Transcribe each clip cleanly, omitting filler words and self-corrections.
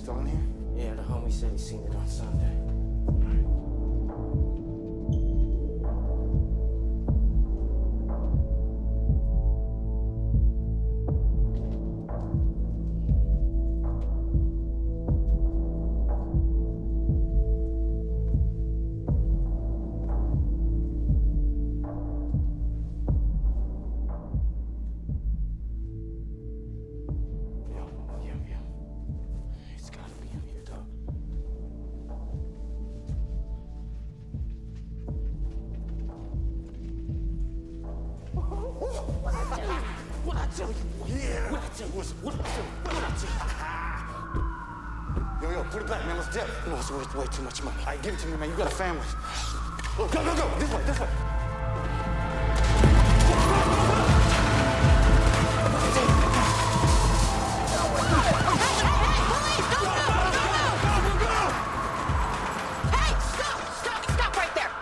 still in here? Yeah, the homie said he seen it on Sunday. It's gotta be in here, dog. What I tell you? Yeah. What I tell you? What I tell you? What I tell you? Yo, put it back, man. Let's dip. No, it's worth way too much money. All right, give it to me, man. You got a family. Go, go, go. This way, this way. Stop right there!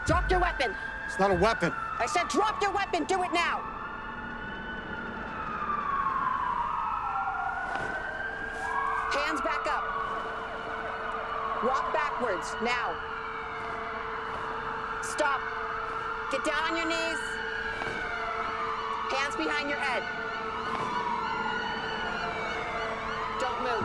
Drop your weapon. It's not a weapon. I said drop your weapon. Do it now. Hands back up. Walk backwards, now. Stop. Get down on your knees. Hands behind your head. Don't move.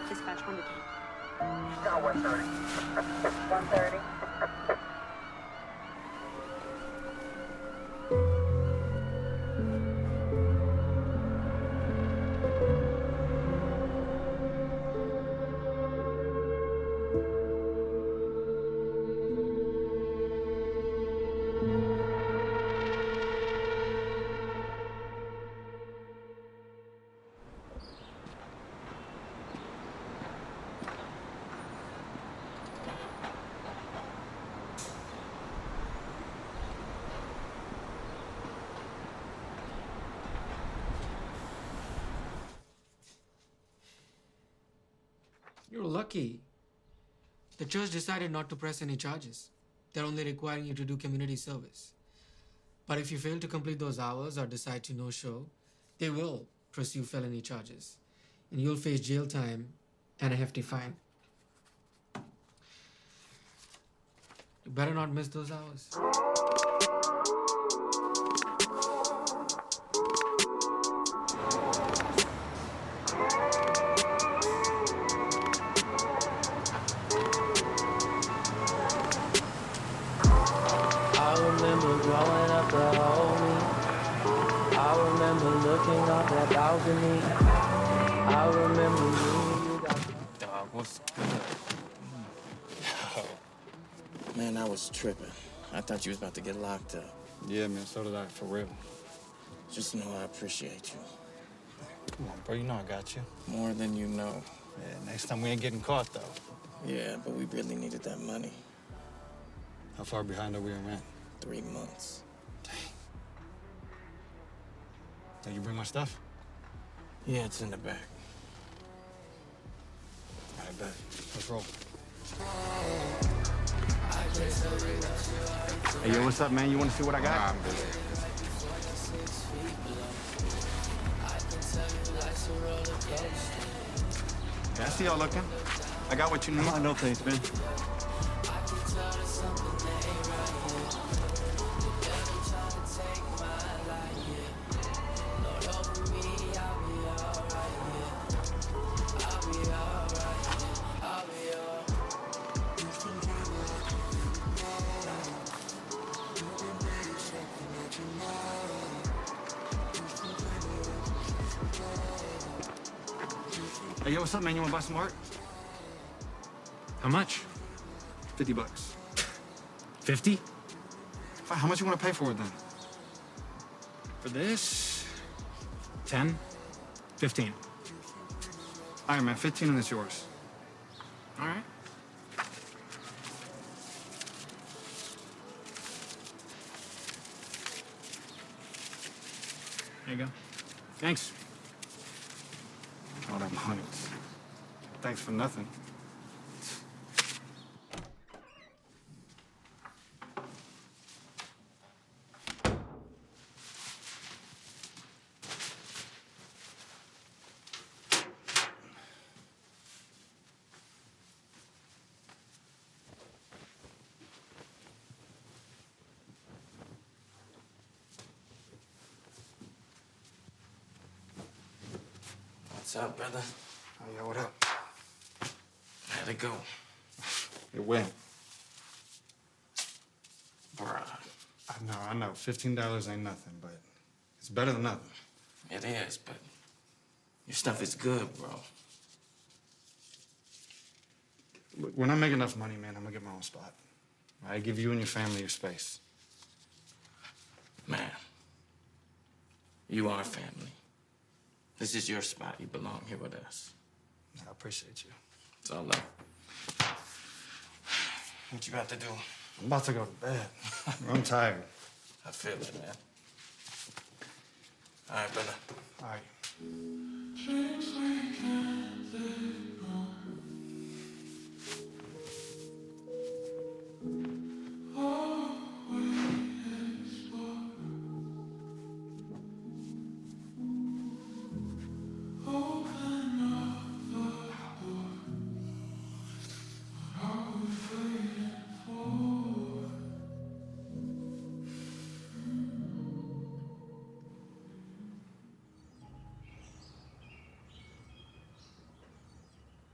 Dispatch 1 to 10. Now 130. 130. You're lucky. The church decided not to press any charges. They're only requiring you to do community service. But if you fail to complete those hours or decide to no-show, they will pursue felony charges. And you'll face jail time and a hefty fine. You better not miss those hours. I remember growing up the whole me. I remember looking off that balcony. I remember you got... Dog, what's good? Man, I was tripping. I thought you was about to get locked up. Yeah, man, so did I, for real. Just know I appreciate you. Come on, bro, you know I got you. More than you know. Yeah, next time we ain't getting caught, though. Yeah, but we really needed that money. How far behind are we on rent? 3 months. Did you bring my stuff? Yeah, it's in the back. I bet. Let's roll. Hey, yo, what's up, man? You want to see what I got? Nah, I'm busy. Yeah, I see y'all looking. I got what you need. No thanks, man. Hey, yo, what's up, man? You want to buy some art? How much? $50. 50? Fine, how much you want to pay for it, then? For this? 10? 15? All right, man, 15 and it's yours. All right. There you go. Thanks. All them hundreds. Thanks for nothing. What's up, brother? Oh, yeah, what up? How'd it go? It went. Bruh. I know. $15 ain't nothing, but it's better than nothing. It is, but your stuff is good, bro. Look, when I make enough money, man, I'm gonna get my own spot. I give you and your family your space. Man, you are family. This is your spot. You belong here with us. I appreciate you. It's all love. What you about to do? I'm about to go to bed. I'm tired. I feel it, man. All right, brother. All right.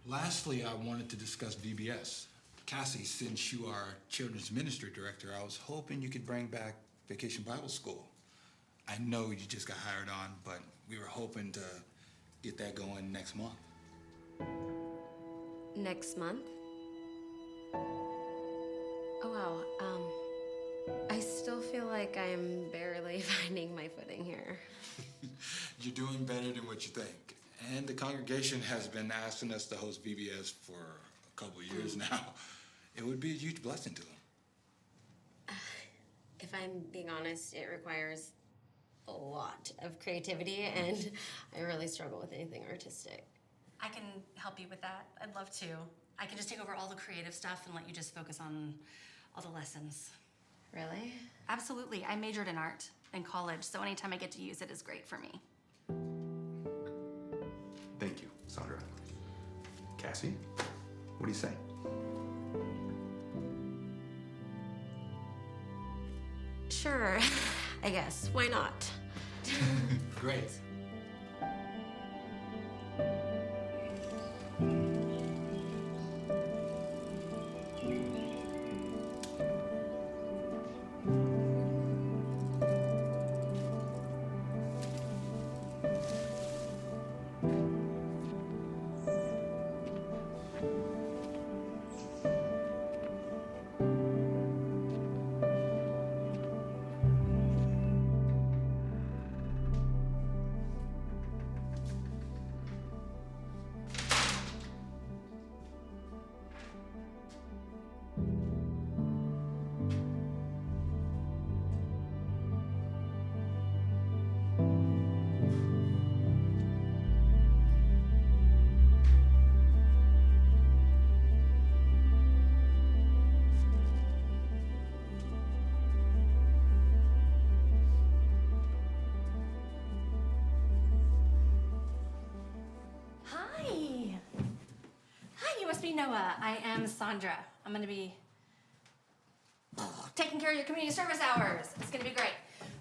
Lastly, I wanted to discuss VBS. Cassie, since you are Children's Ministry Director, I was hoping you could bring back Vacation Bible School. I know you just got hired on, but we were hoping to get that going next month. Next month? Oh, wow. I still feel like I'm barely finding my footing here. You're doing better than what you think. And the congregation has been asking us to host VBS for a couple of years now. It would be a huge blessing to them. If I'm being honest, it requires a lot of creativity, and I really struggle with anything artistic. I can help you with that. I'd love to. I can just take over all the creative stuff and let you just focus on all the lessons. Really? Absolutely. I majored in art in college, so anytime I get to use it is great for me. Thank you, Sandra. Cassie, what do you say? Sure, I guess. Why not? Great. Noah. I am Sandra. I'm gonna be taking care of your community service hours. It's gonna be great.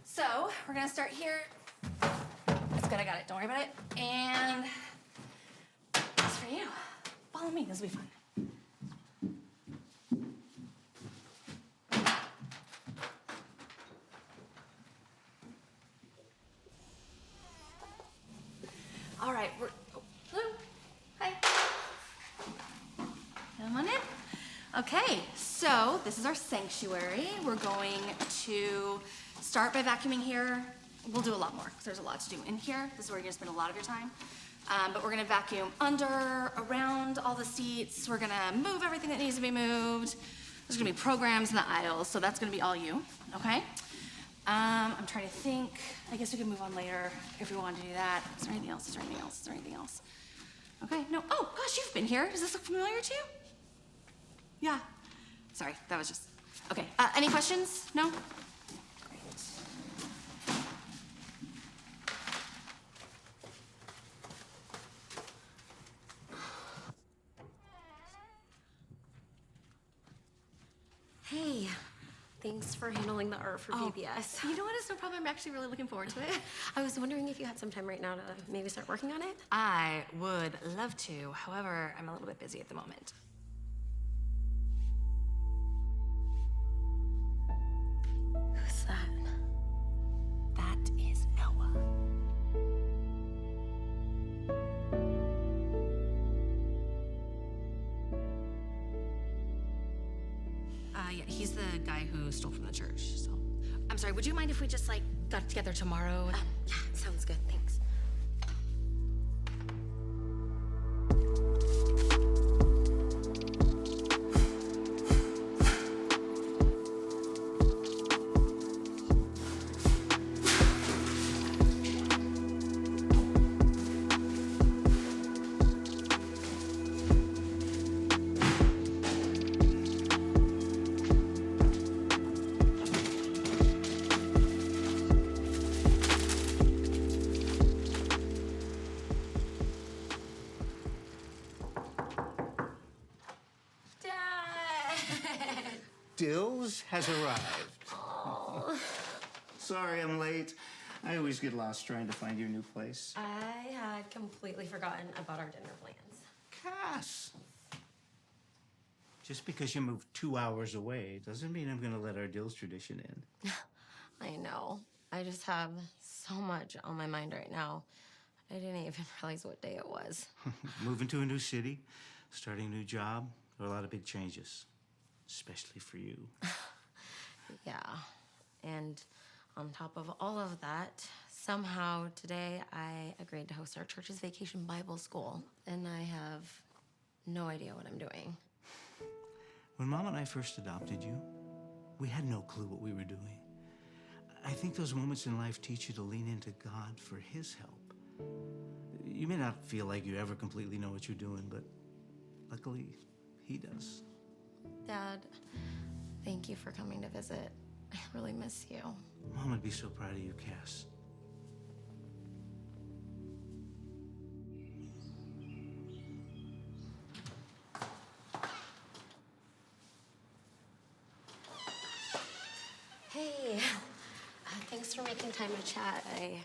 So we're gonna start here. That's good, I got it. Don't worry about it. And that's for you. Follow me, this will be fun. All right, Lou, hi. Come on in. Okay, so this is our sanctuary. We're going to start by vacuuming here. We'll do a lot more because there's a lot to do in here. This is where you're gonna spend a lot of your time. But we're gonna vacuum under, around all the seats. We're gonna move everything that needs to be moved. There's gonna be programs in the aisles, so that's gonna be all you, okay? I'm trying to think. I guess we can move on later if we want to do that. Is there anything else? Is there anything else? Is there anything else? Okay, no. Oh, gosh, you've been here. Does this look familiar to you? Yeah. Sorry, that was just... Okay, any questions? No? Great. Hey, thanks for handling the art for VBS. You know what? It's no problem. I'm actually really looking forward to it. I was wondering if you had some time right now to maybe start working on it? I would love to. However, I'm a little bit busy at the moment. Who's that? That is Noah. Yeah, he's the guy who stole from the church, so. I'm sorry, would you mind if we just, like, got together tomorrow? Yeah, sounds good, thanks. Dills has arrived. Sorry I'm late. I always get lost trying to find your new place. I had completely forgotten about our dinner plans. Cass! Just because you moved 2 hours away doesn't mean I'm gonna let our Dills tradition in. I know. I just have so much on my mind right now. I didn't even realize what day it was. Moving to a new city, starting a new job, there are a lot of big changes. Especially for you. Yeah. And on top of all of that, somehow today I agreed to host our church's vacation Bible school. And I have no idea what I'm doing. When Mom and I first adopted you, we had no clue what we were doing. I think those moments in life teach you to lean into God for His help. You may not feel like you ever completely know what you're doing, but luckily, He does. Dad, thank you for coming to visit. I really miss you. Mom would be so proud of you, Cass. Hey, thanks for making time to chat. I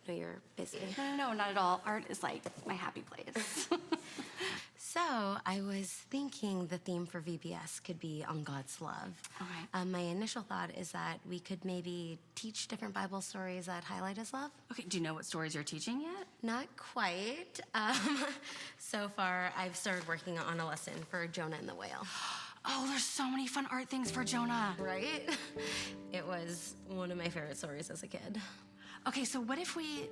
know you're busy. No, not at all. Art is like my happy place. So, I was thinking the theme for VBS could be on God's love. Okay. My initial thought is that we could maybe teach different Bible stories that highlight His love. Okay, do you know what stories you're teaching yet? Not quite. So far, I've started working on a lesson for Jonah and the whale. Oh, there's so many fun art things for Jonah. Right? It was one of my favorite stories as a kid. Okay, so what if we,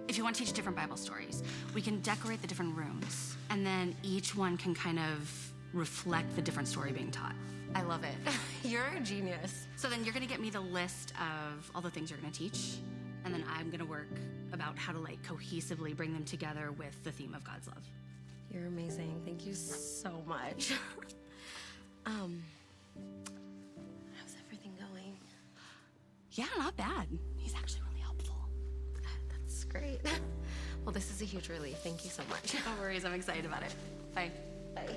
if you want to teach different Bible stories, we can decorate the different rooms, and then each one can kind of reflect the different story being taught. I love it. You're a genius. So then you're gonna get me the list of all the things you're gonna teach, and then I'm gonna work about how to, cohesively bring them together with the theme of God's love. You're amazing. Thank you so much. How's everything going? Yeah, not bad. He's actually really helpful. That's great. Well, this is a huge relief. Thank you so much. No worries, I'm excited about it. Bye. Bye.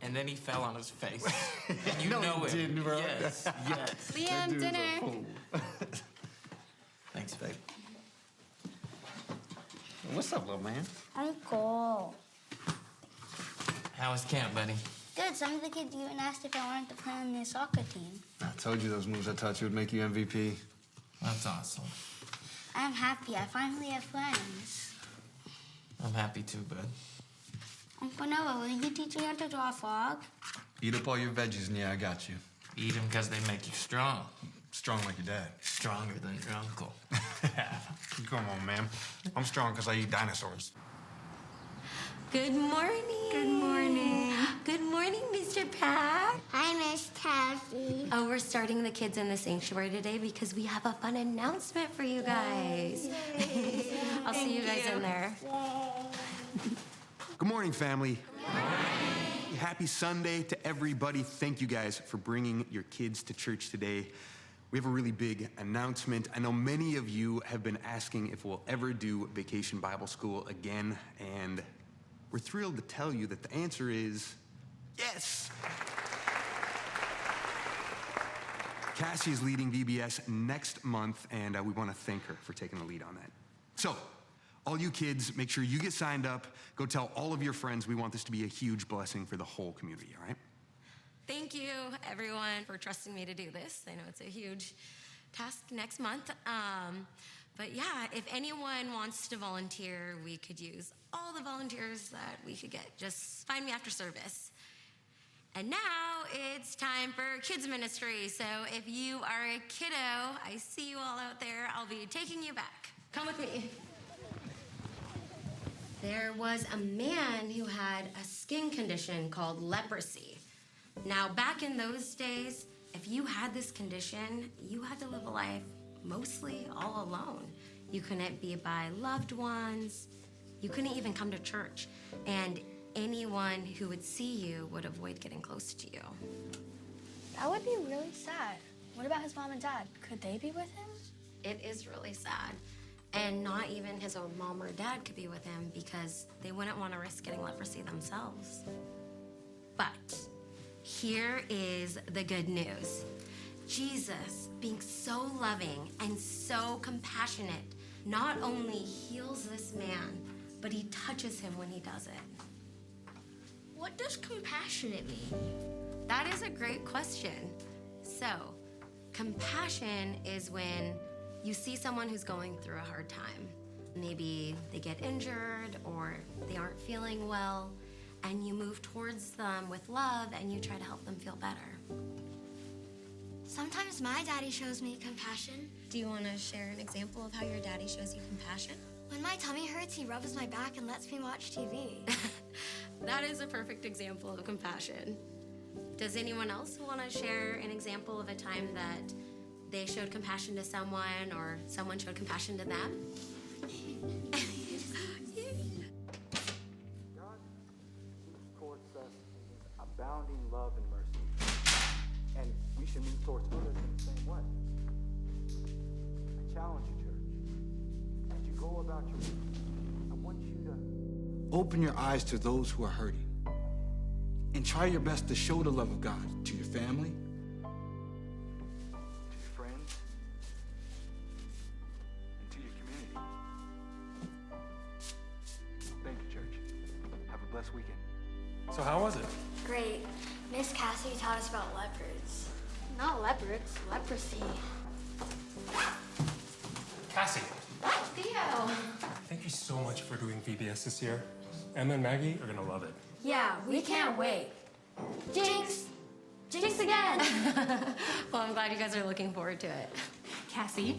And then he fell on his face. And you know it. Didn't, bro. Yes, yes. Liam, dinner. Thanks, babe. What's up, little man? Uncle. How was camp, buddy? Good. Some of the kids even asked if I wanted to play on the soccer team. I told you those moves I taught you would make you MVP. That's awesome. I'm happy. I finally have friends. I'm happy too, bud. Uncle Noah, will you teach me how to draw a frog? Eat up all your veggies, and yeah, I got you. Eat them because they make you strong. Strong like your dad. Stronger than your uncle. Come on, man. I'm strong because I eat dinosaurs. Good morning. Good morning. Good morning, Mr. Pat. Hi, Miss Cassie. Oh, we're starting the kids in the sanctuary today because we have a fun announcement for you guys. I'll see you guys in there. Good morning, family. Happy Sunday to everybody. Thank you guys for bringing your kids to church today. We have a really big announcement. I know many of you have been asking if we'll ever do Vacation Bible School again, and we're thrilled to tell you that the answer is yes. Cassie is leading VBS next month, and we want to thank her for taking the lead on that. So, all you kids, make sure you get signed up. Go tell all of your friends. We want this to be a huge blessing for the whole community, all right? Thank you, everyone, for trusting me to do this. I know it's a huge task next month. But yeah, if anyone wants to volunteer, we could use all the volunteers that we could get. Just find me after service. And now it's time for kids ministry. So if you are a kiddo, I see you all out there. I'll be taking you back. Come with me. There was a man who had a skin condition called leprosy. Now, back in those days, if you had this condition, you had to live a life mostly all alone. You couldn't be by loved ones. You couldn't even come to church. And anyone who would see you would avoid getting close to you. That would be really sad. What about his mom and dad? Could they be with him? It is really sad. And not even his own mom or dad could be with him because they wouldn't want to risk getting leprosy themselves. But here is the good news. Jesus, being so loving and so compassionate, not only heals this man, but he touches him when he does it. What does compassionate mean? That is a great question. So, compassion is when you see someone who's going through a hard time. Maybe they get injured or they aren't feeling well, and you move towards them with love and you try to help them feel better. Sometimes my daddy shows me compassion. Do you want to share an example of how your daddy shows you compassion? When my tummy hurts, he rubs my back and lets me watch TV. That is a perfect example of compassion. Does anyone else want to share an example of a time that they showed compassion to someone or someone showed compassion to them? God moves towards us in his abounding love and mercy. And we should move towards others in the same way. I challenge you, church. As you go about your week, I want you to Open your eyes to those who are hurting. And try your best to show the love of God to your family, to your friends, and to your community. Thank you, church. Have a blessed weekend. So how was it? Great. Miss Cassie taught us about leopards. Not leopards, leprosy. Cassie, Theo! thank you so much for doing VBS this year. Emma and Maggie are gonna love it. Yeah, we can't wait. Jinx! Jinx again! Well, I'm glad you guys are looking forward to it. Cassie,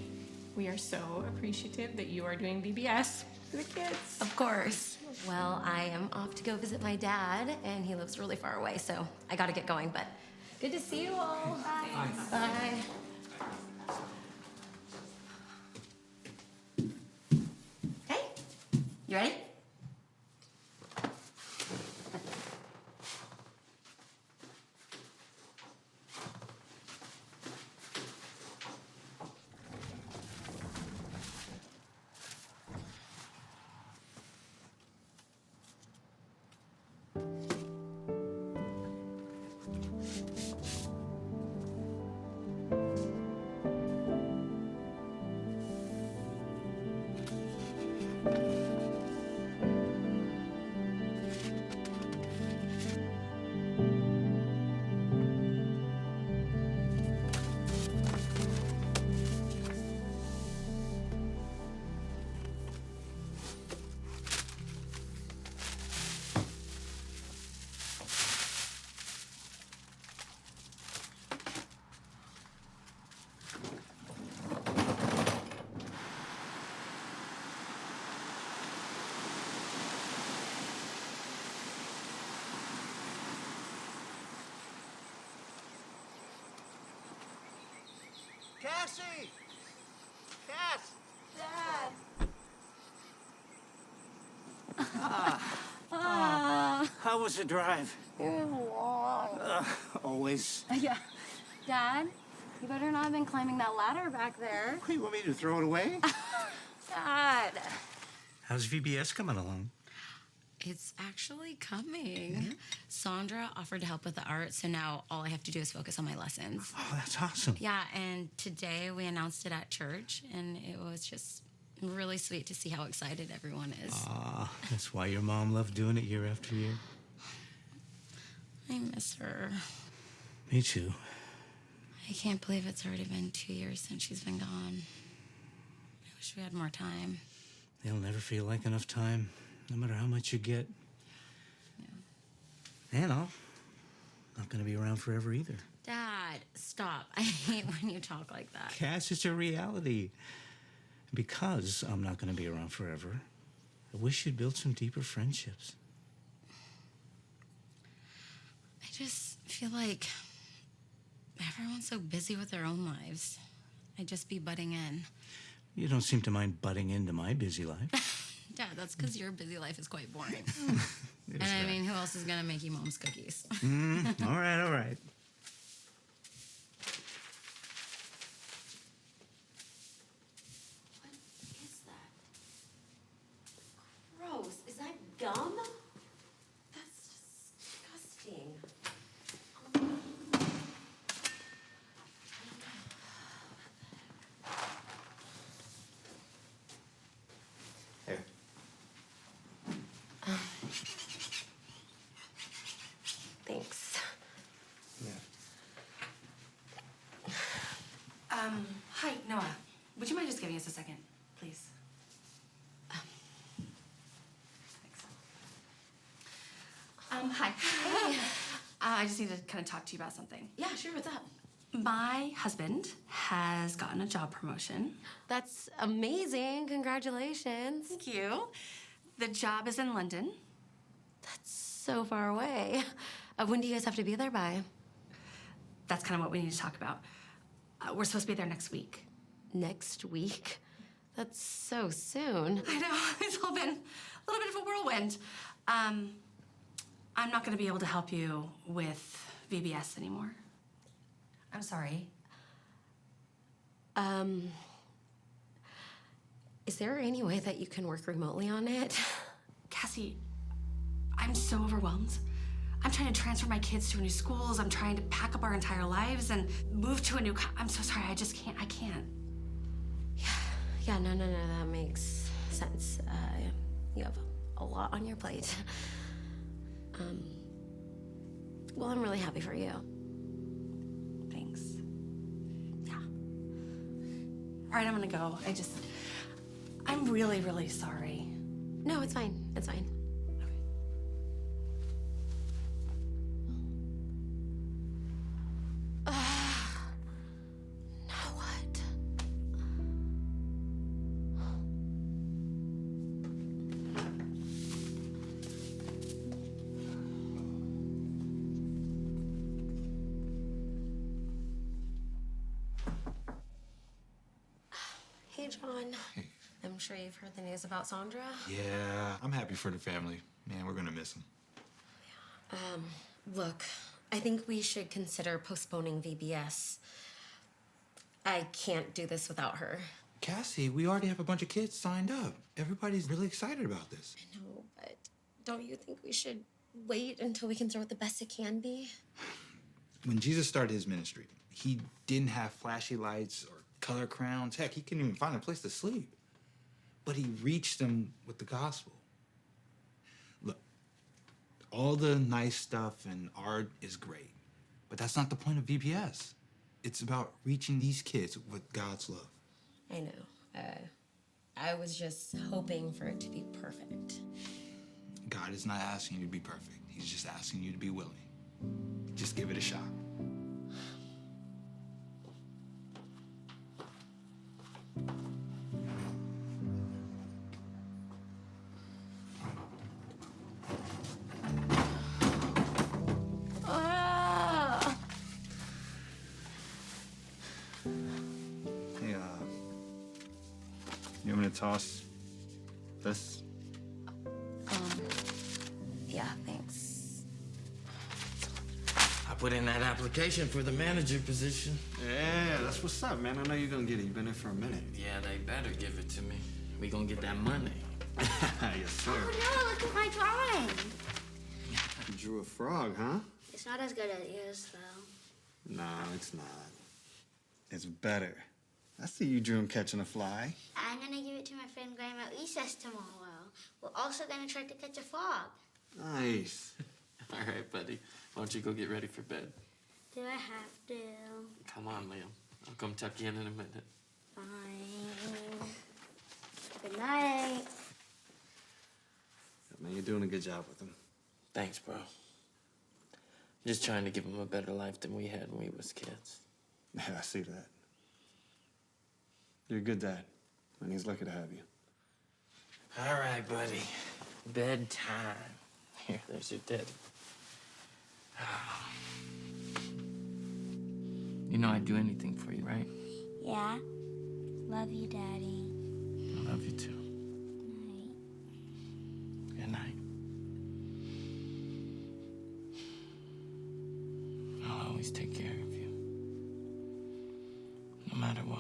we are so appreciative that you are doing VBS for the kids. Of course. Well, I am off to go visit my dad, and he lives really far away, so I gotta get going, but good to see you all. Bye. Bye. Hey, you ready? Cassie! Cass! Dad. How was the drive? It was long. Always. Yeah. Dad, you better not have been climbing that ladder back there. What, you want me to throw it away? Dad. How's VBS coming along? It's actually coming. Sandra offered to help with the art, so now all I have to do is focus on my lessons. Oh, that's awesome. Yeah, and today we announced it at church, and it was just really sweet to see how excited everyone is. That's why your mom loved doing it year after year. I miss her. Me too. I can't believe it's already been 2 years since she's been gone. I wish we had more time. It'll never feel like enough time, no matter how much you get. And I'm not gonna be around forever either. Dad, stop. I hate when you talk like that. Cass, it's a reality. Because I'm not gonna be around forever, I wish you'd build some deeper friendships. I just feel like everyone's so busy with their own lives. I'd just be butting in. You don't seem to mind butting into my busy life. Dad, that's because your busy life is quite boring. There's And I that. mean, who else is gonna make you mom's cookies? All right, all right. Gross. Is that gum? That's disgusting. Here. Thanks. Hi, Noah. Would you mind just giving us a second, please? Hi. Hey. I just need to kind of talk to you about something. Yeah, sure. What's up? My husband has gotten a job promotion. That's amazing. Congratulations. Thank you. The job is in London. That's so far away. When do you guys have to be there by? That's kind of what we need to talk about. We're supposed to be there next week. Next week? That's so soon. I know. It's all been a little bit of a whirlwind. I'm not going to be able to help you with VBS anymore. I'm sorry. Is there any way that you can work remotely on it? Cassie, I'm so overwhelmed. I'm trying to transfer my kids to new schools. I'm trying to pack up our entire lives and move to a new. I'm so sorry. I just can't. I can't. Yeah, no, that makes sense. You have a lot on your plate. Well, I'm really happy for you. Thanks. Yeah. All right, I'm gonna go. I'm really, really sorry. No, it's fine. It's fine. Now what? Hey, John. Hey. I'm sure you've heard the news about Sandra. Yeah, I'm happy for the family. Man, we're gonna miss them. Look, I think we should consider postponing VBS. I can't do this without her. Cassie, we already have a bunch of kids signed up. Everybody's really excited about this. I know, but don't you think we should wait until we can throw it the best it can be? When Jesus started his ministry, he didn't have flashy lights or color crowns. Heck, he couldn't even find a place to sleep. But he reached them with the gospel. Look, all the nice stuff and art is great, but that's not the point of VBS. It's about reaching these kids with God's love. I know. I was just hoping for it to be perfect. God is not asking you to be perfect. He's just asking you to be willing. Just give it a shot. You want me to toss this? Yeah, thanks. I put in that application for the manager position. Yeah, that's what's up, man. I know you're gonna get it. You've been there for a minute. Yeah, they better give it to me. We gonna get that money. Yes, sir. Oh no, look at my drawing. You drew a frog, huh? It's not as good as yours, though. No, it's not. It's better. I see you drew him catching a fly. I'm gonna give it to my friend Grandma Lisa's tomorrow. We're also gonna try to catch a frog. Nice. All right, buddy. Why don't you go get ready for bed? Do I have to? Come on, Liam. I'll come tuck you in a minute. Fine. Good night. Man, you're doing a good job with him. Thanks, bro. Just trying to give him a better life than we had when we was kids. Yeah, I see that. You're a good dad, and he's lucky to have you. All right, buddy. Bedtime. Here, there's your teddy. You know I'd do anything for you, right? Yeah. Love you, Daddy. I love you too. Good night. I'll always take care of you. No matter what.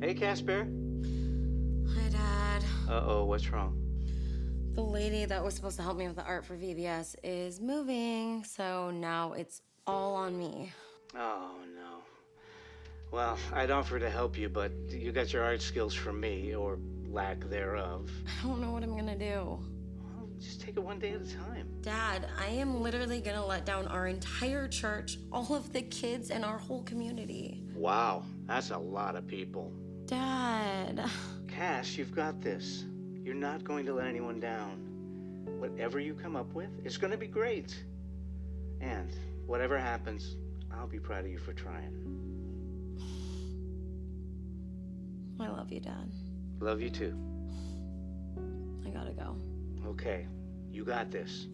Hey, Casper. Hi, Dad. Uh-oh, what's wrong? The lady that was supposed to help me with the art for VBS is moving, so now it's all on me. Oh, no. Well, I'd offer to help you, but you got your art skills from me, or lack thereof. I don't know what I'm gonna do. Well, just take it one day at a time. Dad, I am literally gonna let down our entire church, all of the kids, and our whole community. Wow, that's a lot of people. Dad. Cass, you've got this. You're not going to let anyone down. Whatever you come up with, it's going to be great. And whatever happens, I'll be proud of you for trying. I love you, Dad. Love you too. I gotta go. Okay, you got this.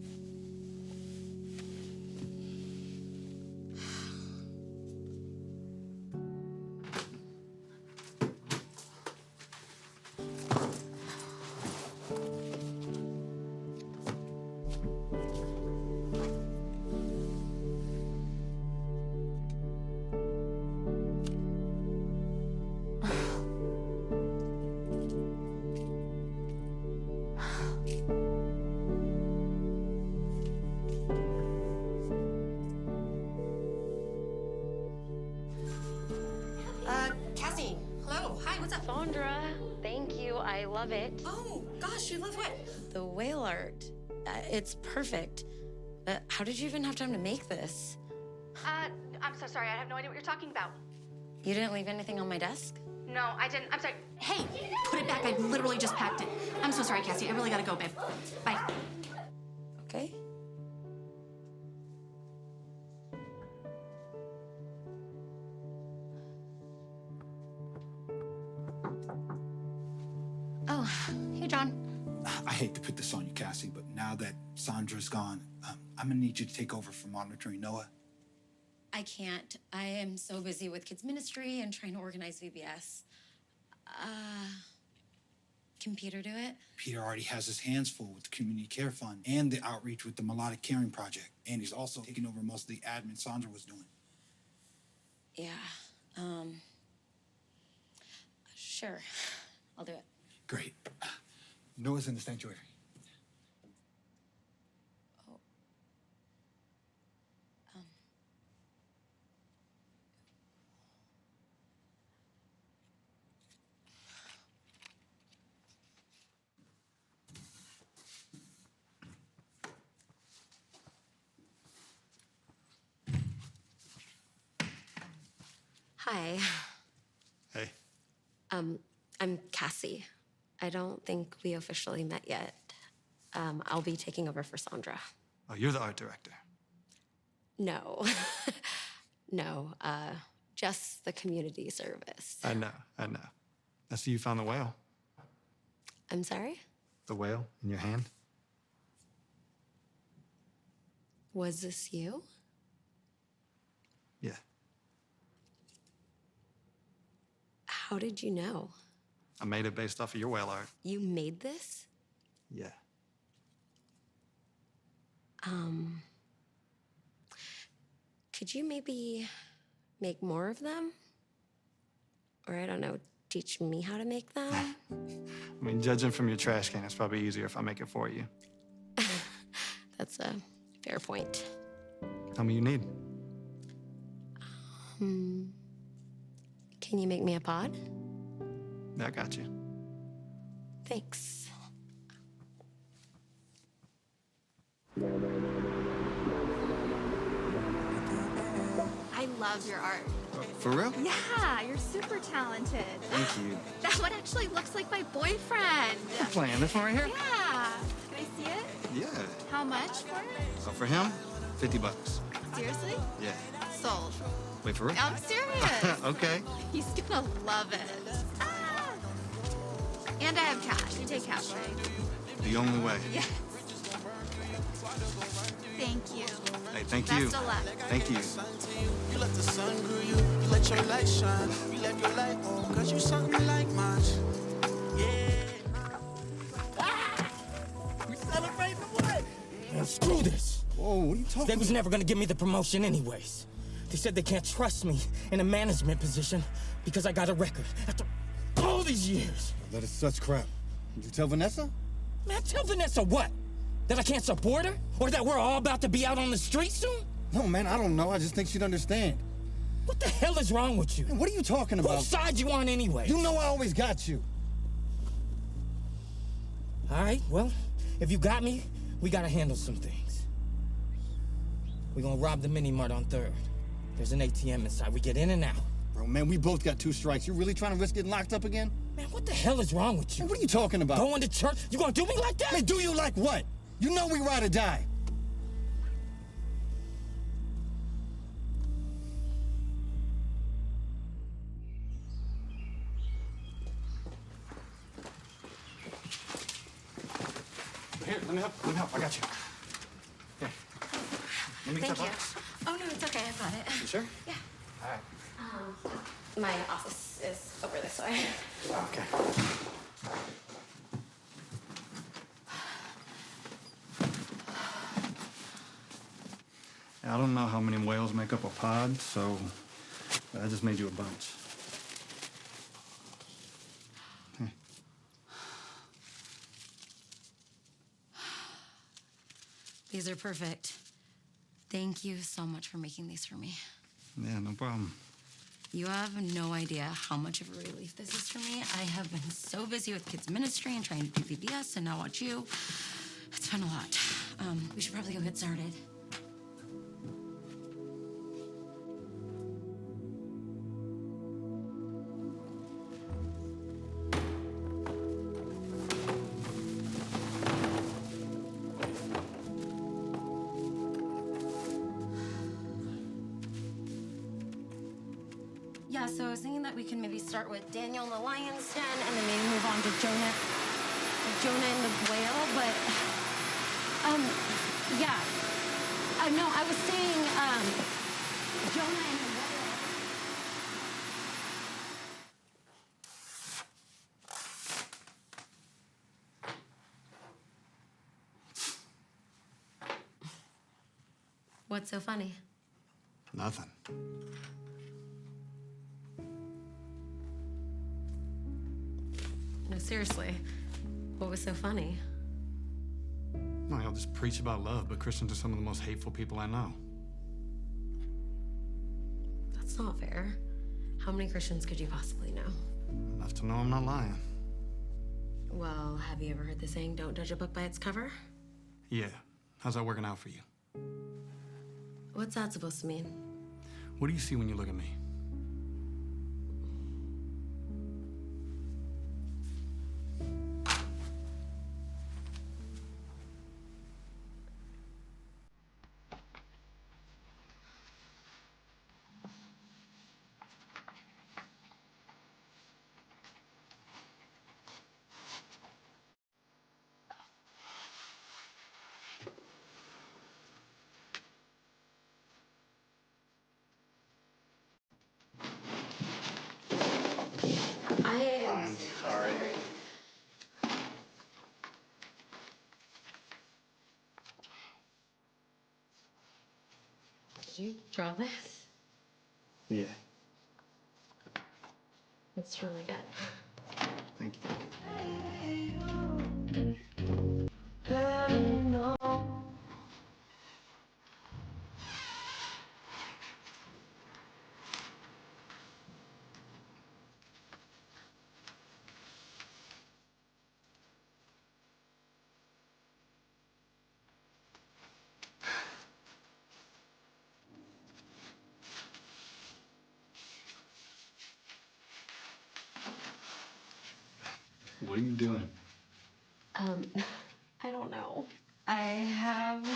Cassie, hello. Hi, what's up? Sandra, thank you. I love it. Oh, gosh, you love what? The whale art. It's perfect. But how did you even have time to make this? I'm so sorry. I have no idea what you're talking about. You didn't leave anything on my desk? No, I didn't. I'm sorry. Hey, put it back. I literally just packed it. I'm so sorry, Cassie. I really gotta go, babe. Bye. Okay. Oh, hey, John. I hate to put this on you, Cassie, but now that Sandra's gone, I'm gonna need you to take over for monitoring Noah. I can't. I am so busy with kids ministry and trying to organize VBS. Can Peter do it? Peter already has his hands full with the Community Care Fund and the outreach with the Melodic Caring Project. And he's also taking over most of the admin Sandra was doing. Yeah. Sure. I'll do it. Great. Noah's in the sanctuary. Hi. Hey. I'm Cassie. I don't think we officially met yet. I'll be taking over for Sandra. Oh, you're the art director. No. No, just the community service. I know. I see you found the whale. I'm sorry? The whale in your hand. Was this you? Yeah. How did you know? I made it based off of your whale art. You made this? Yeah. Could you maybe make more of them? Or I don't know, teach me how to make them? I mean, judging from your trash can, it's probably easier if I make it for you. That's a fair point. Tell me you need. Can you make me a pod? Yeah, I got you. Thanks. I love your art. For real? Yeah, you're super talented. Thank you. That one actually looks like my boyfriend. You're playing this one right here? Yeah. Can I see it? Yeah. How much for it? So for him, $50. Seriously? Yeah. Sold. Wait, for real? I'm serious. Okay. He's gonna love it. Ah. And I have cash. You take cash, right? The only way. Yes. Thank you. Hey, thank Best you. of luck. Thank you. You let the sun grew you, you let your light shine. You left your light on, cause you something like mine. We celebrating what? Man, screw this. Whoa, what are you talking They was never gonna give me the promotion anyways. They said they can't trust me in a management position because I got a record. After all these years. That is such crap. Did you tell Vanessa? Man, tell Vanessa what? That I can't support her? Or that we're all about to be out on the street soon? No, man, I don't know. I just think she'd understand. What the hell is wrong with you? Man, what are you talking about? Whose side you on anyway? You know I always got you. All right, well, if you got me, we gotta handle some things. We're gonna rob the mini-mart on 3rd. There's an ATM inside. We get in and out. Bro, man, we both got 2 strikes. You really trying to risk getting locked up again? Man, what the hell is wrong with you? Man, what are you talking about? Going to church? You gonna do me like that? Man, do you like what? You know we ride or die. Here, let me help. I got you. Here. Let me get Thank that you. box. Oh, no, it's okay. I've got it. You sure? Yeah. All right. My office is over this way. Okay. I don't know how many whales make up a pod, so I just made you a bunch. Here. These are perfect. Thank you so much for making these for me. Yeah, no problem. You have no idea how much of a relief this is for me. I have been so busy with kids ministry and trying to do VBS, and now watch you. It's been a lot. We should probably go get started. Yeah, so I was thinking that we can maybe start with Daniel in the lion's den and then maybe move on to Jonah and the whale, but, yeah. No, I was saying, Jonah and the whale. What's so funny? Nothing. No, seriously. What was so funny? No, I'll just preach about love, but Christians are some of the most hateful people I know. That's not fair. How many Christians could you possibly know? Enough to know I'm not lying. Well, have you ever heard the saying, don't judge a book by its cover? Yeah. How's that working out for you? What's that supposed to mean? What do you see when you look at me? I'm sorry. Did you draw this? Yeah, It's really good. thank you. What are you doing? I don't know. I have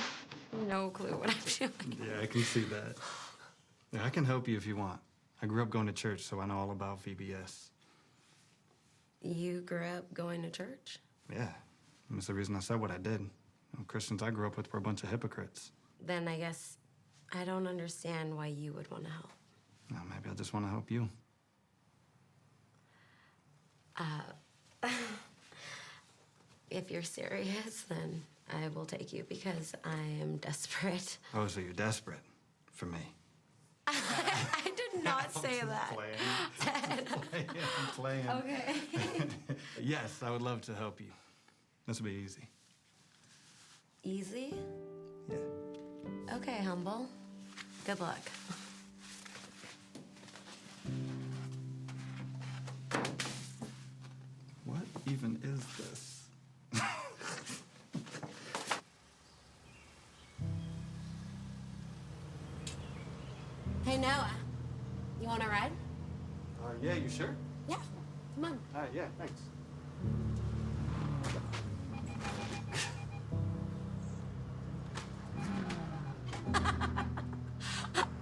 no clue what I'm doing. Yeah, I can see that. Yeah, I can help you if you want. I grew up going to church, so I know all about VBS. You grew up going to church? Yeah, that's the reason I said what I did. Christians I grew up with were a bunch of hypocrites. Then I guess I don't understand why you would want to help. Well, maybe I just want to help you. If you're serious, then I will take you because I am desperate. Oh, so you're desperate for me? I did not say that. I'm playing. Okay. Yes, I would love to help you. This will be easy. Easy? Yeah. Okay, humble. Good luck. What even is this? Hey, Noah. You want to ride? Yeah, you sure? Yeah. Come on. Yeah, thanks.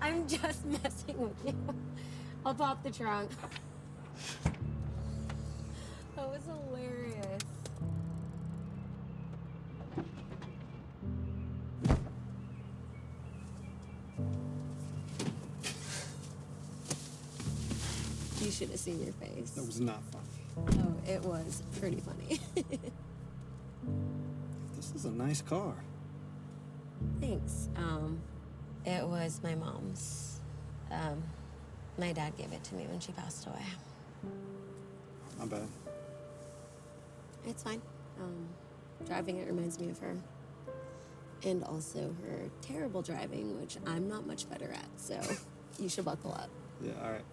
I'm just messing with you. I'll pop the trunk. That was hilarious. You should have seen your face. That was not funny. Oh, it was pretty funny. This is a nice car. Thanks. It was my mom's. My dad gave it to me when she passed away. Not bad. It's fine. Driving it reminds me of her. And also her terrible driving, which I'm not much better at, so you should buckle up. Yeah, all right.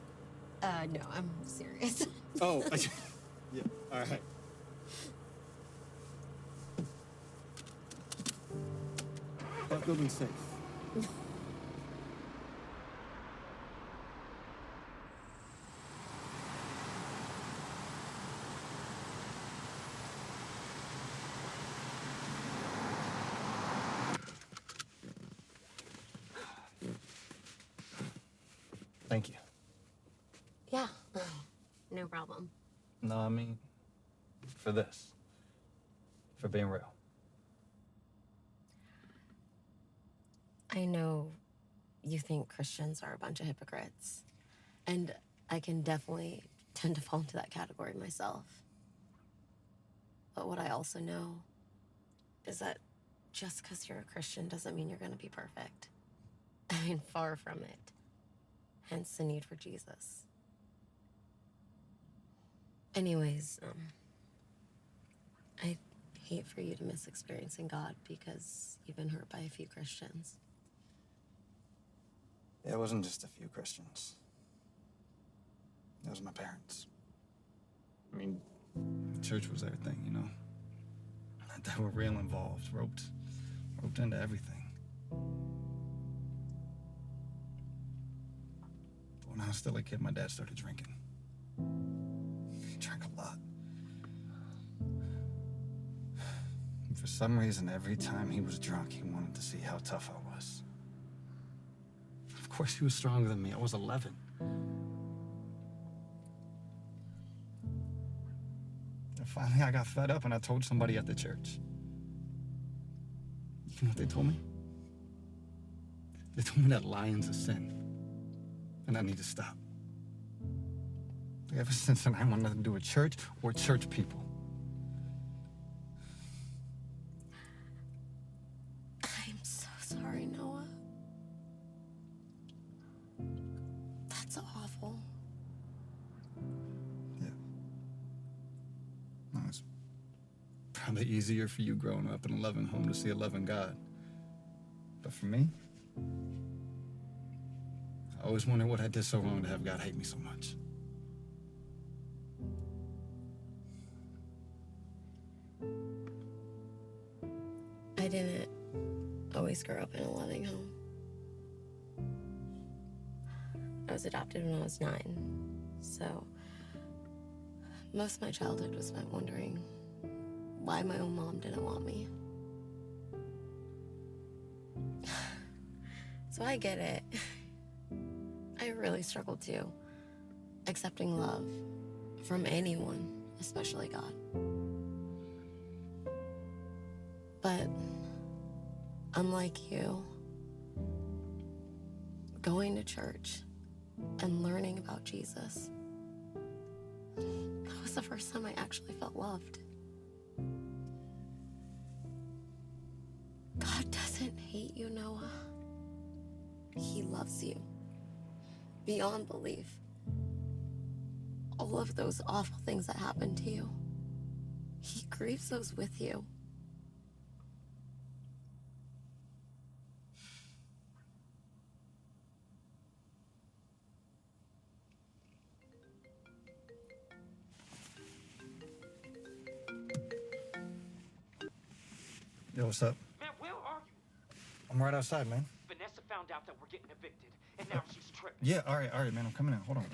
No, I'm serious. Oh, yeah, all right. That building's safe. Thank you. Yeah, no problem. No, I mean, for this. For being real. I know you think Christians are a bunch of hypocrites, and I can definitely tend to fall into that category myself. But what I also know is that just because you're a Christian doesn't mean you're going to be perfect. I mean, far from it. Hence the need for Jesus. Anyways, I hate for you to miss experiencing God because you've been hurt by a few Christians. Yeah, it wasn't just a few Christians. It was my parents. I mean, church was everything, you know? They were real involved, roped into everything. But when I was still a kid, my dad started drinking. He drank a lot. And for some reason, every time he was drunk, he wanted to see how tough I was. Of course, he was stronger than me. I was 11. And finally, I got fed up and I told somebody at the church. You know what they told me? They told me that lying's a sin and I need to stop. Ever since then, I want nothing to do with church or church people. I'm so sorry, Noah. That's awful. Yeah. No, it's probably easier for you growing up in a loving home to see a loving God. But for me, I always wondered what I did so wrong to have God hate me so much. I didn't always grow up in a loving home. I was adopted when I was 9, so most of my childhood was spent wondering why my own mom didn't want me. So I get it. I really struggled too, accepting love from anyone, especially God. But unlike you, going to church and learning about Jesus, that was the first time I actually felt loved. God doesn't hate you, Noah. He loves you beyond belief. All of those awful things that happened to you, he grieves those with you. Yo, what's up? Man, where are you? I'm right outside, man. Vanessa found out that we're getting evicted, and now she's tripping. Yeah, all right, man. I'm coming in. Hold on.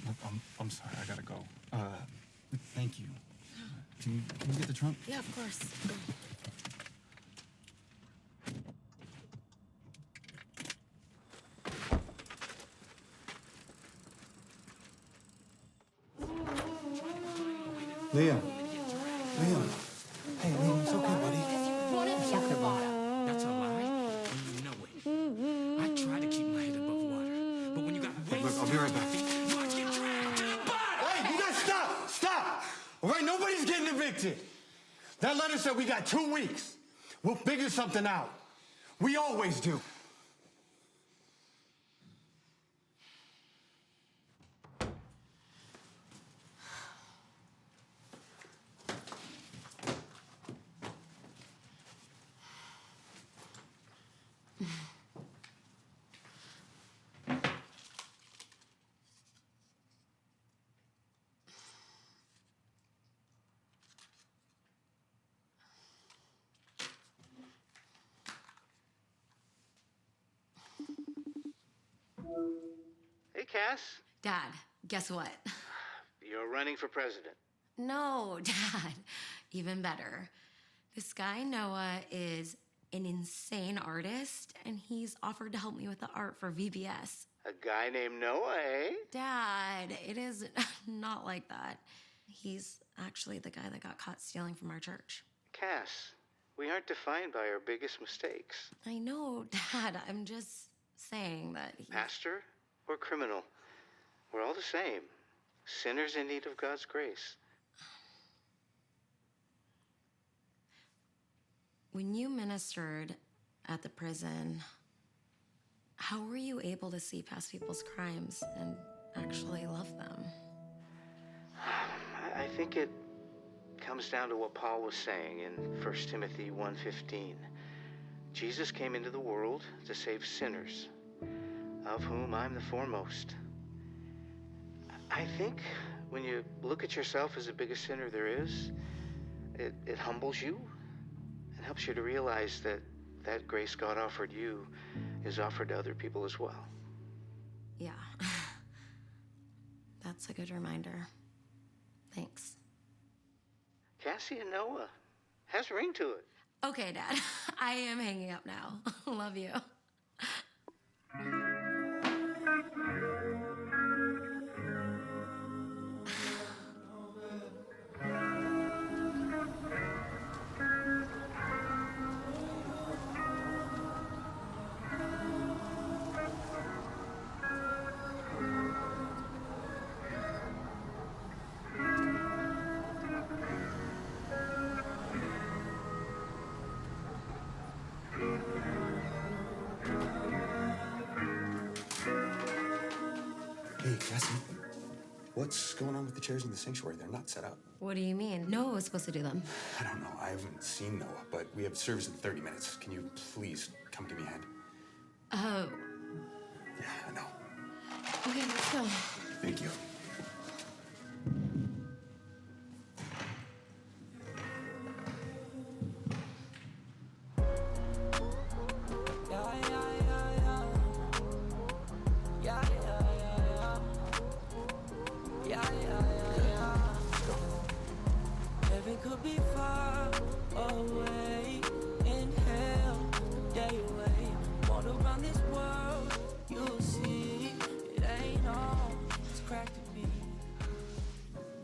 Look, I'm sorry. I gotta go. Thank you. Can you get the trunk? Yeah, of course. Liam. Hey, Liam, it's okay, buddy. It's okay, buddy. That's a lie. You know it. I try to keep my head above water, but when you got Hey, look, I'll be right back. you watch get dragged to the bottom. Hey, you guys stop! Stop! All right, nobody's getting evicted. That letter said we got 2 weeks. We'll figure something out. We always do. Hey, Cass. Dad, guess what? You're running for president. No, Dad. Even better. This guy, Noah, is an insane artist, and he's offered to help me with the art for VBS. A guy named Noah, eh? Dad, it is not like that. He's actually the guy that got caught stealing from our church. Cass, we aren't defined by our biggest mistakes. I know, Dad. I'm just saying that Pastor or criminal, we're all the same. Sinners in need of God's grace. when you ministered at the prison, how were you able to see past people's crimes and actually love them? I think it comes down to what Paul was saying in 1 Timothy 1:15. Jesus came into the world to save sinners, of whom I'm the foremost. I think when you look at yourself as the biggest sinner there is, it humbles you and helps you to realize that that grace God offered you is offered to other people as well. Yeah. That's a good reminder. Thanks. Cassie and Noah has a ring to it. Okay, Dad. I am hanging up now. Love you. What's going on with the chairs in the sanctuary? They're not set up. What do you mean? Noah was supposed to do them. I don't know. I haven't seen Noah, but we have service in 30 minutes. Can you please come give me a hand? Yeah, I know. Okay, let's go. Thank you. Heaven could be far away, in hell a day away. Walk around this world, you'll see it ain't all it's cracked to be.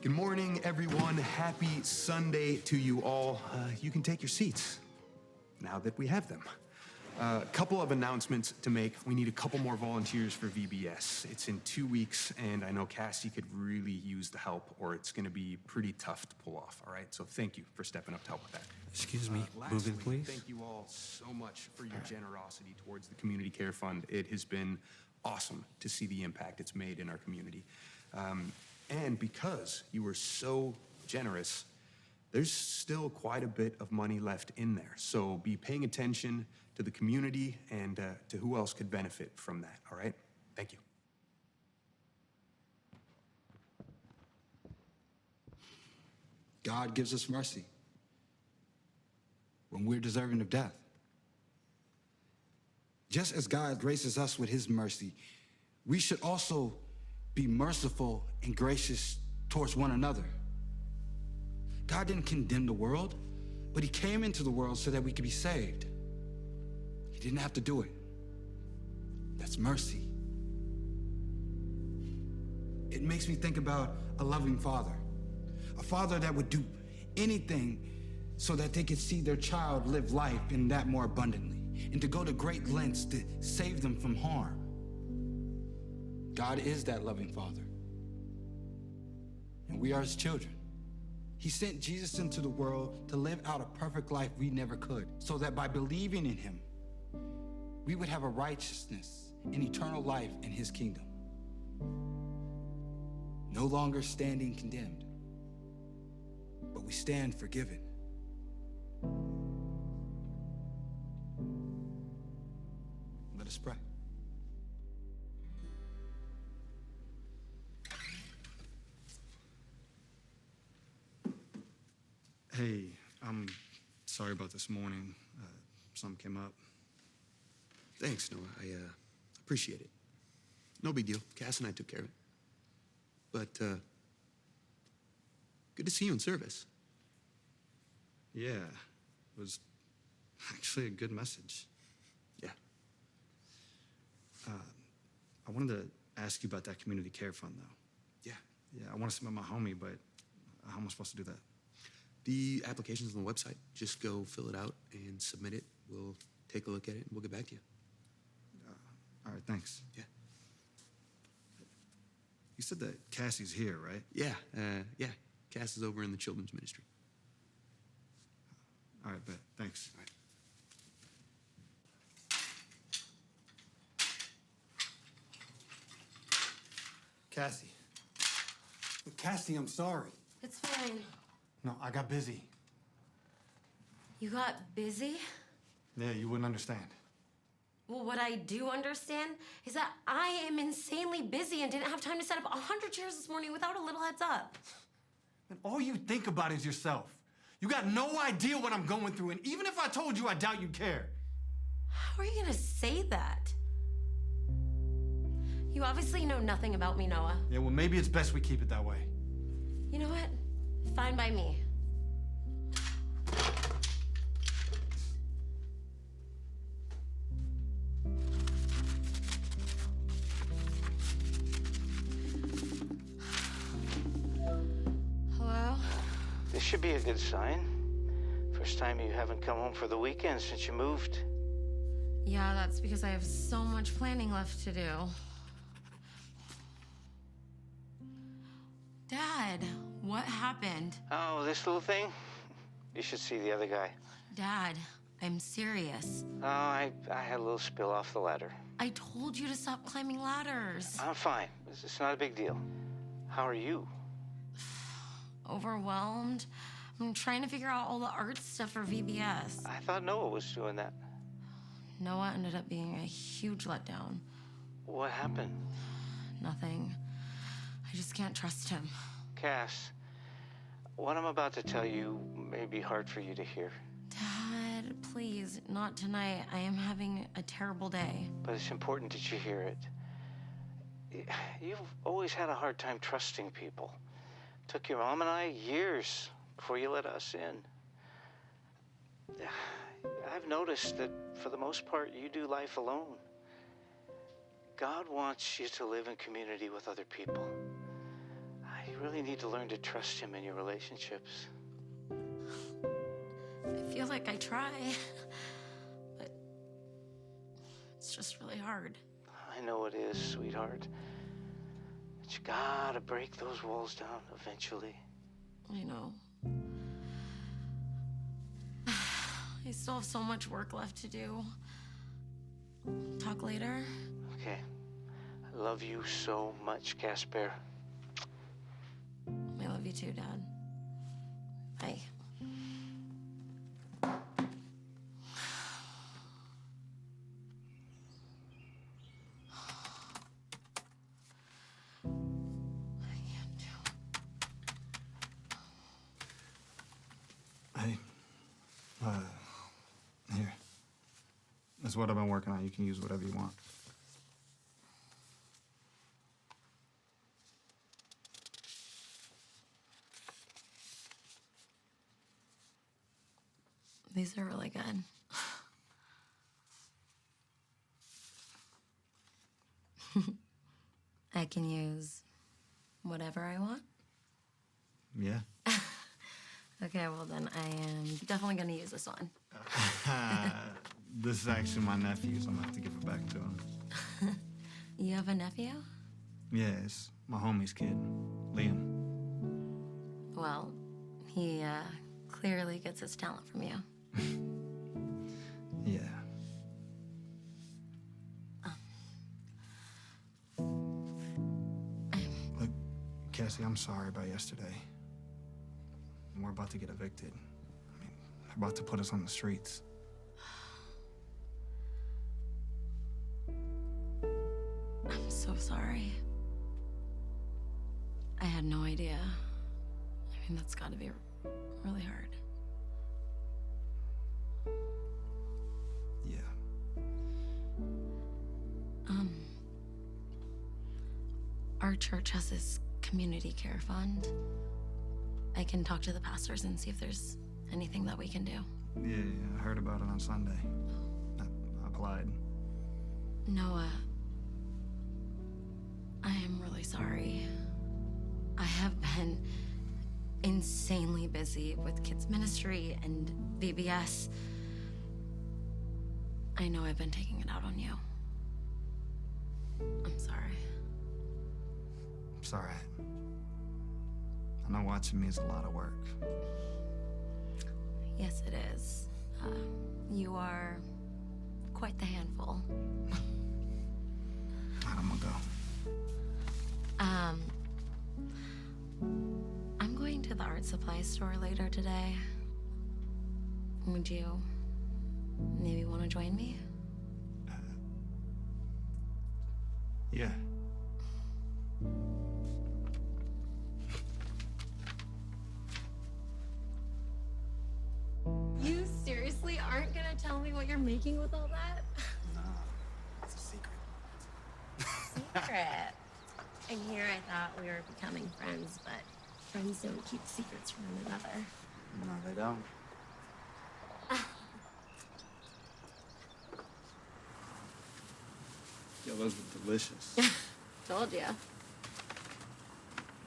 Good morning, everyone. Happy Sunday to you all. You can take your seats now that we have them. A couple of announcements to make. We need a couple more volunteers for VBS. It's in 2 weeks, and I know Cassie could really use the help, or it's going to be pretty tough to pull off, all right? So thank you for stepping up to help with that. Excuse me, Lastly, move in, please. Thank you all so much for your generosity towards the Community Care Fund. It has been awesome to see the impact it's made in our community. And because you were so generous, there's still quite a bit of money left in there. So be paying attention to the community and to who else could benefit from that, all right? Thank you. God gives us mercy when we're deserving of death. Just as God graces us with his mercy, we should also be merciful and gracious towards one another. God didn't condemn the world, but he came into the world so that we could be saved. He didn't have to do it. That's mercy. It makes me think about a loving father, a father that would do anything so that they could see their child live life in that more abundantly, and to go to great lengths to save them from harm. God is that loving father, and we are his children. He sent Jesus into the world to live out a perfect life we never could, so that by believing in him, we would have a righteousness and eternal life in his kingdom. No longer standing condemned, but we stand forgiven. Let us pray. Hey, I'm sorry about this morning. Something came up. Thanks, Noah. I appreciate it. No big deal. Cass and I took care of it. But good to see you in service. Yeah, it was actually a good message. Yeah. I wanted to ask you about that community care fund, though. Yeah. Yeah, I want to submit my homie, but how am I supposed to do that? The application's on the website. Just go fill it out and submit it. We'll take a look at it and we'll get back to you. All right, thanks. Yeah. You said that Cassie's here, right? Yeah, yeah. Cass is over in the children's ministry. All right, bet. Thanks. All right. Cassie. Cassie, I'm sorry. It's fine. No, I got busy. You got busy? Yeah, you wouldn't understand. Well, what I do understand is that I am insanely busy and didn't have time to set up 100 chairs this morning without a little heads up. And all you think about is yourself. You got no idea what I'm going through, and even if I told you, I doubt you'd care. How are you gonna say that? You obviously know nothing about me, Noah. Yeah, well, maybe it's best we keep it that way. You know what? Fine by me. Hello? This should be a good sign. First time you haven't come home for the weekend since you moved. Yeah, that's because I have so much planning left to do. Dad, what happened? Oh, this little thing? You should see the other guy. Dad, I'm serious. Oh, I had a little spill off the ladder. I told you to stop climbing ladders. I'm fine. It's not a big deal. How are you? Overwhelmed. I'm trying to figure out all the art stuff for VBS. I thought Noah was doing that. Noah ended up being a huge letdown. What happened? Nothing. I just can't trust him. Cass, what I'm about to tell you may be hard for you to hear. Dad, please, not tonight. I am having a terrible day. But it's important that you hear it. You've always had a hard time trusting people. Took your mom and I years before you let us in. I've noticed that for the most part, you do life alone. God wants you to live in community with other people. You really need to learn to trust him in your relationships. I feel like I try, but it's just really hard. I know it is, sweetheart. But you gotta break those walls down eventually. I know. I still have so much work left to do. Talk later? Okay. I love you so much, Casper. I love you too, Dad. Bye. Hey, here. That's what I've been working on. You can use whatever you want. These are really good. I can use whatever I want. Yeah. Okay, well then I am definitely gonna use this one. This is actually my nephew's. I'm gonna have to give it back to him. You have a nephew? Yeah, it's my homie's kid, Liam. Well, he clearly gets his talent from you. Yeah. Look, Cassie, I'm sorry about yesterday. We're about to get evicted. I mean, they're about to put us on the streets. I'm so sorry. I had no idea. I mean, that's gotta be really hard. Yeah. Our church has this community care fund. I can talk to the pastors and see if there's anything that we can do. Yeah, I heard about it on Sunday. I applied. Noah, I am really sorry. I have been insanely busy with kids ministry and VBS. I know I've been taking it out on you. I'm sorry. It's all right. I know watching me is a lot of work. Yes, it is. You are quite the handful. All right, I'm gonna go. I'm going to the art supply store later today. Would you maybe want to join me? Yeah. You seriously aren't gonna tell me what you're making with all that? No, it's a secret. Secret. And here I thought we were becoming friends, but friends don't keep secrets from one another. No, they don't. Yo, those were delicious. Told ya. I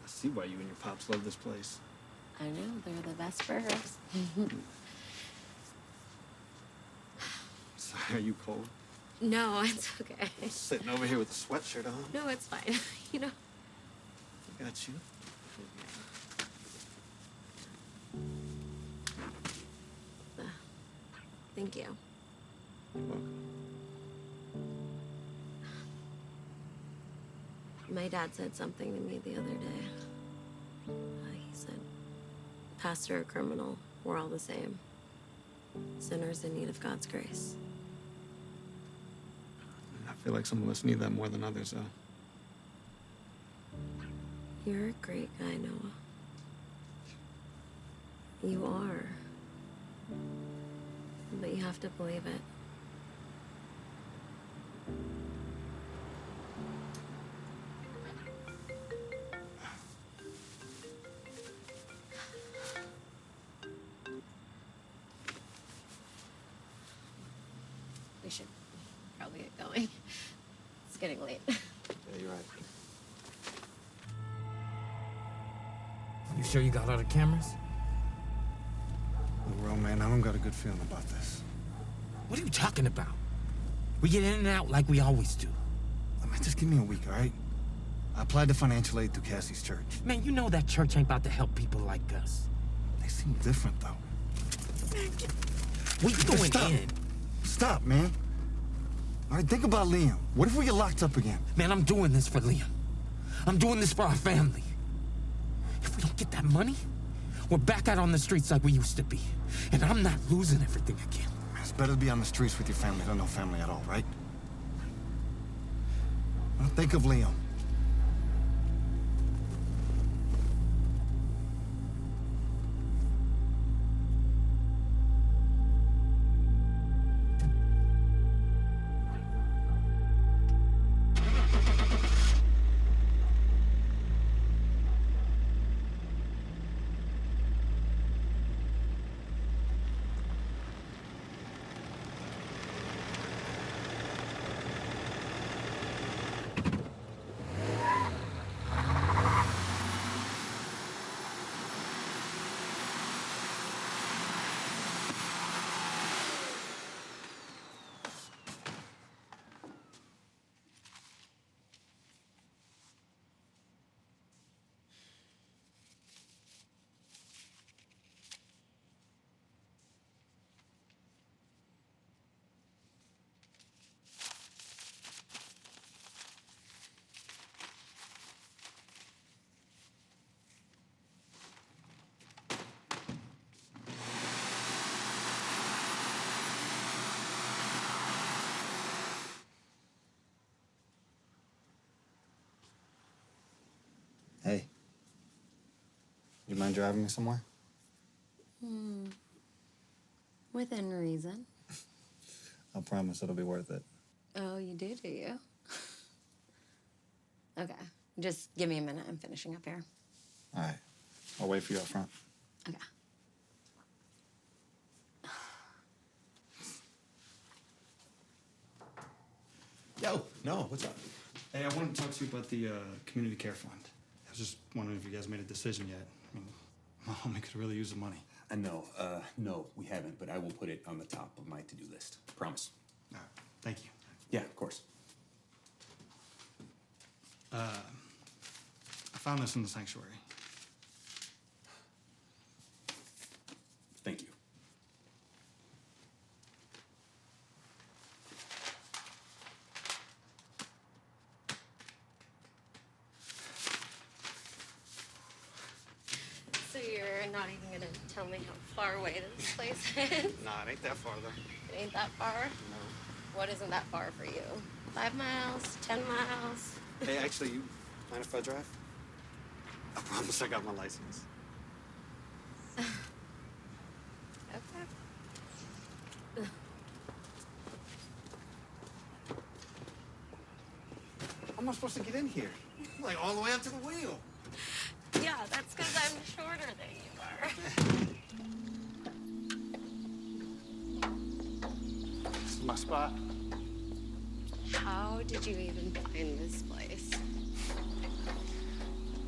see why you and your pops love this place. I know, they're the best burgers. Sorry, are you cold? No, it's okay. I'm sitting over here with a sweatshirt on. No, it's fine. You know. I got you. Thank you. You're welcome. My dad said something to me the other day. He said, pastor or criminal, we're all the same. Sinners in need of God's grace. I feel like some of us need that more than others, though. You're a great guy, Noah. You are. But you have to believe it. We should probably get going. It's getting late. Yeah, you're right. You sure you got all the cameras? Well, man, I don't got a good feeling about this. What are you talking about? We get in and out like we always do. I mean, just give me a week, all right? I applied to financial aid through Cassie's church. Man, you know that church ain't about to help people like us. They seem different, though. We going Stop. in. Stop, man. All right, think about Liam. What if we get locked up again? Man, I'm doing this for Liam. I'm doing this for our family. If we don't get that money, we're back out on the streets like we used to be. And I'm not losing everything again. Man, it's better to be on the streets with your family than no family at all, right? Well, think of Liam. Hey. You mind driving me somewhere? Within reason. I promise it'll be worth it. Oh, you do you? Okay, just give me a minute. I'm finishing up here. All right. I'll wait for you up front. Okay. Yo, no, what's up? Hey, I wanted to talk to you about the community care fund. I was just wondering if you guys made a decision yet. I mean, my homie could really use the money. No, we haven't, but I will put it on the top of my to-do list. Promise. All right. Thank you. Yeah, of course. I found this in the sanctuary. Thank you. So you're not even gonna tell me how far away this place is? Nah, it ain't that far, though. It ain't that far? No. What isn't that far for you? 5 miles? 10 miles? Hey, actually, you mind if I drive? I promise I got my license. Okay. How am I supposed to get in here? Like, all the way up to the wheel. Yeah, that's because I'm shorter than you are. This is my spot. How did you even find this place?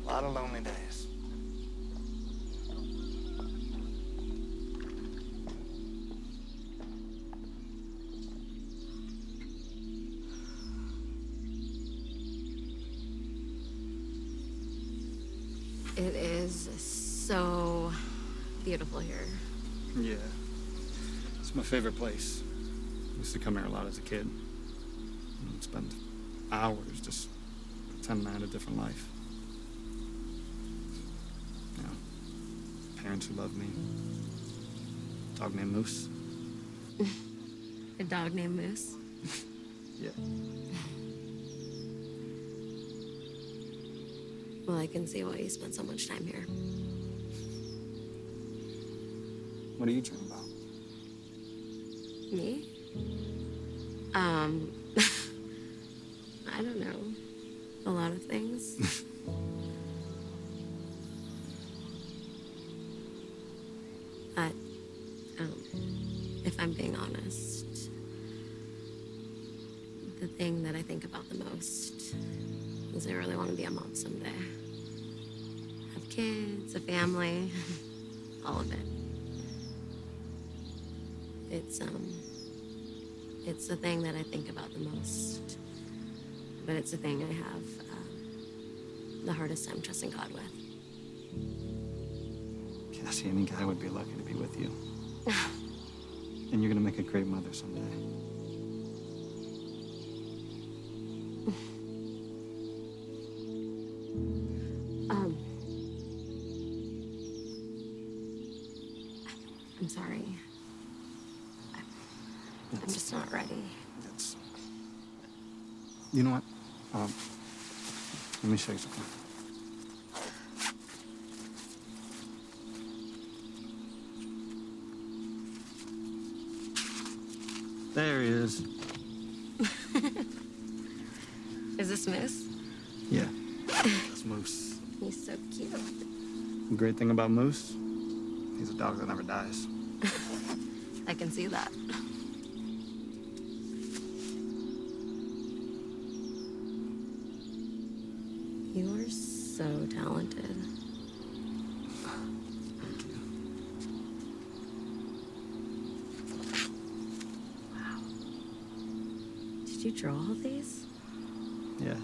A lot of lonely days. It is so beautiful here. Yeah. It's my favorite place. I used to come here a lot as a kid. And spend hours just pretending I had a different life. You know, parents who loved me. Dog named Moose. A dog named Moose? Yeah. Well, I can see why you spent so much time here. What are you dreaming about? Me? I don't know. A lot of things. But, if I'm being honest, the thing that I think about the most is I really want to be a mom someday. Have kids, a family, all of it. It's the thing that I think about the most. But it's the thing I have the hardest time trusting God with. Cassie, any guy would be lucky to be with you. And you're gonna make a great mother someday. I'm sorry. I'm just not ready. You know what? Let me show you something. There he is. Is this Moose? Yeah, that's Moose. He's so cute. The great thing about Moose, he's a dog that never dies. I can see that. You are so talented. Wow. Did you draw all these? Yeah.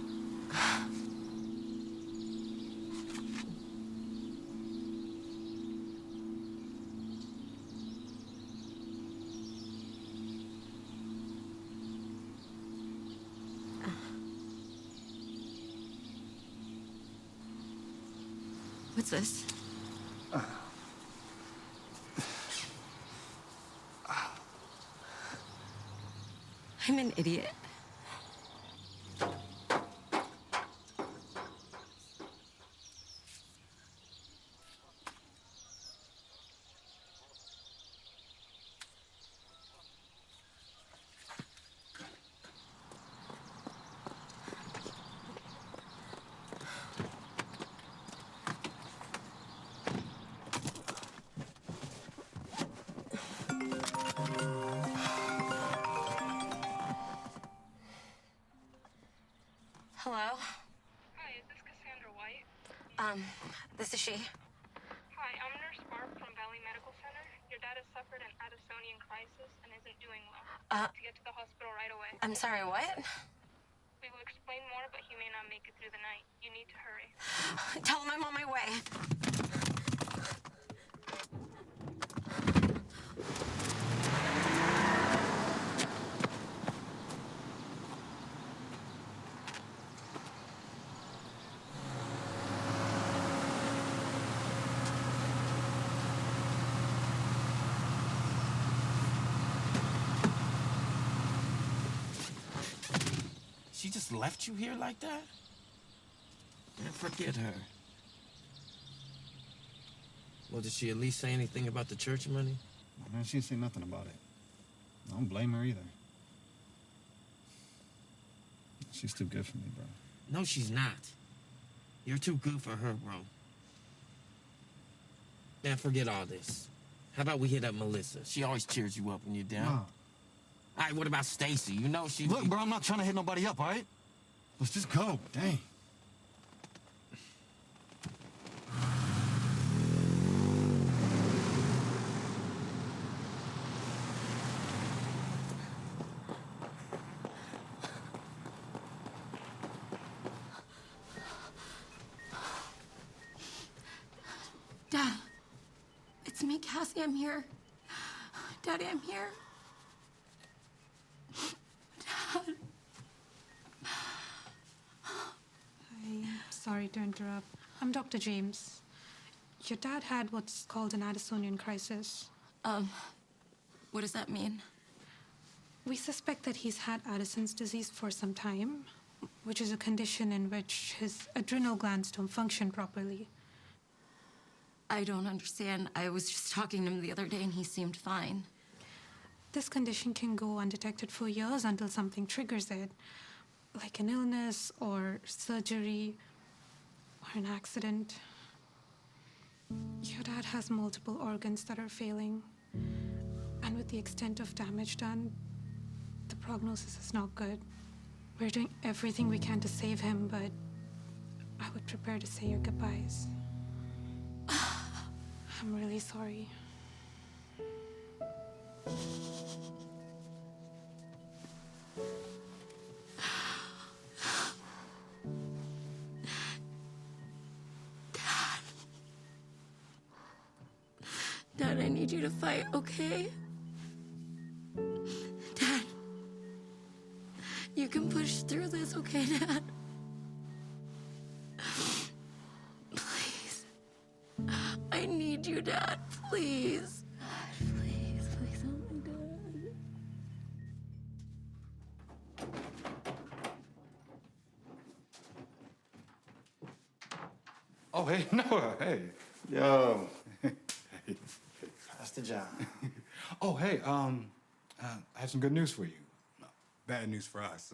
What's this? I'm an idiot. Hello? Hi, is this Cassandra White? This is she. Hi, I'm Nurse Barb from Valley Medical Center. Your dad has suffered an Addisonian crisis and isn't doing well. To get to the hospital right away. I'm sorry, what? We will explain more, but he may not make it through the night. You need to hurry. Tell him I'm on my way. She just left you here like that? Man, forget her. Well, did she at least say anything about the church money? Man, she didn't say nothing about it. I don't blame her either. She's too good for me, bro. No, she's not. You're too good for her, bro. Man, forget all this. How about we hit up Melissa? She always cheers you up when you're down. No. All right, what about Stacy? You know she... Look, bro, I'm not trying to hit nobody up, all right? Let's just go. Dang. Dad, it's me, Cassie. I'm here. Daddy, I'm here. Dad. to interrupt. I'm Dr. James. Your dad had what's called an Addisonian crisis. What does that mean? We suspect that he's had Addison's disease for some time, which is a condition in which his adrenal glands don't function properly. I don't understand. I was just talking to him the other day and he seemed fine. This condition can go undetected for years until something triggers it, like an illness or surgery or an accident. Your dad has multiple organs that are failing, and with the extent of damage done, the prognosis is not good. We're doing everything we can to save him, but I would prepare to say your goodbyes. I'm really sorry. Dad, I need you to fight, okay? Dad, you can push through this, okay, Dad? Please. I need you, Dad, please. God, please, please, oh my God. Oh, hey, Noah, hey. Yo. Pastor John. Oh, hey, I have some good news for you. Bad news for us.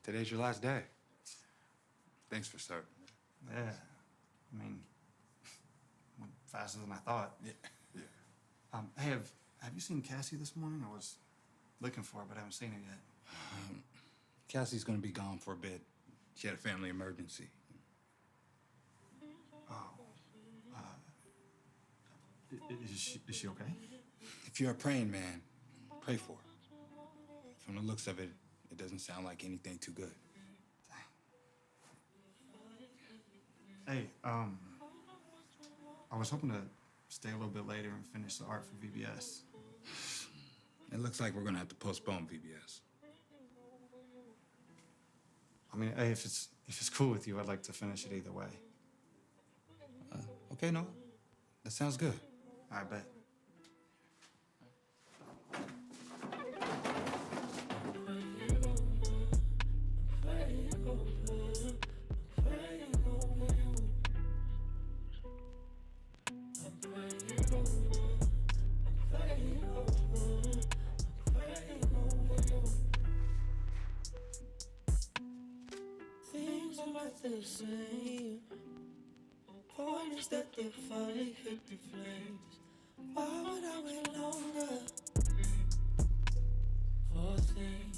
Today's your last day. Thanks for serving. Yeah. I mean, went faster than I thought. Yeah. Hey, have you seen Cassie this morning? I was looking for her, but I haven't seen her yet. Cassie's gonna be gone for a bit. She had a family emergency. Is she okay? If you're a praying man, pray for her. From the looks of it, it doesn't sound like anything too good. Hey, I was hoping to stay a little bit later and finish the art for VBS. It looks like we're gonna have to postpone VBS. I mean, hey, if it's cool with you, I'd like to finish it either way. Okay, Noah. That sounds good. I bet. Things are not the same. Point is that they finally hit the flames. Why would I wait longer? Poor thing,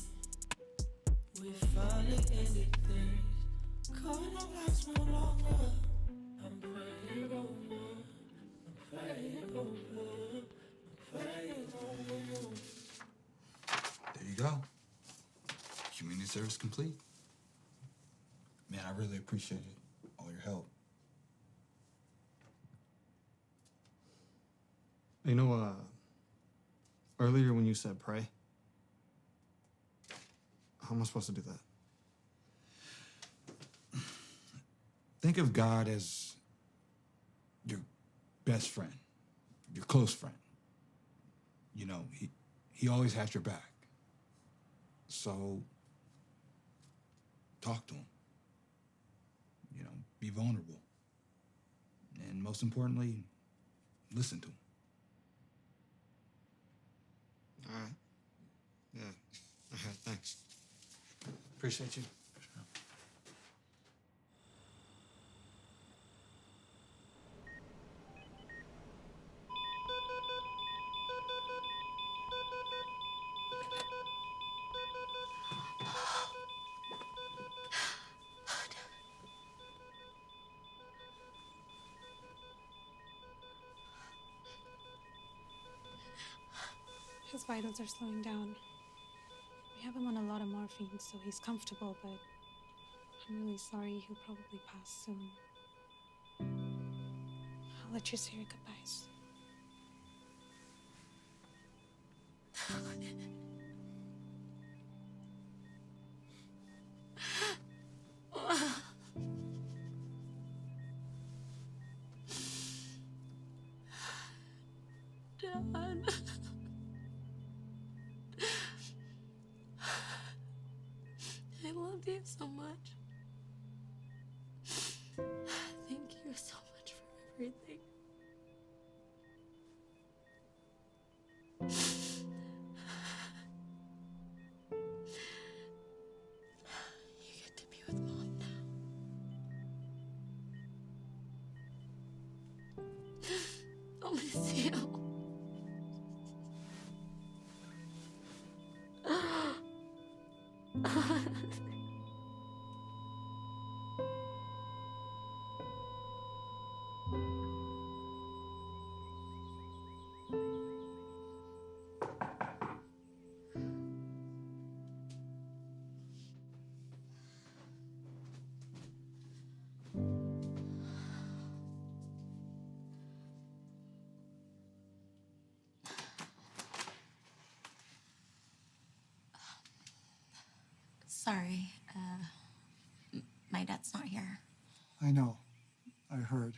we finally ended things. Couldn't last no longer. I'm praying over, I'm praying over, I'm praying over. There you go. Community service complete. Man, I really appreciate it. All your help. You know, earlier when you said pray, how am I supposed to do that? Think of God as your best friend, your close friend. You know, he always has your back. So talk to him. You know, be vulnerable. And most importantly, listen to him. All right. Yeah. All right, thanks. Appreciate you. His vitals are slowing down. We have him on a lot of morphine, so he's comfortable, but I'm really sorry he'll probably pass soon. I'll let you say your goodbyes. Dad. I love you so much. Thank you so much for everything. You get to be with Mom now. I'll miss you. Sorry, my dad's not here. I know. I heard.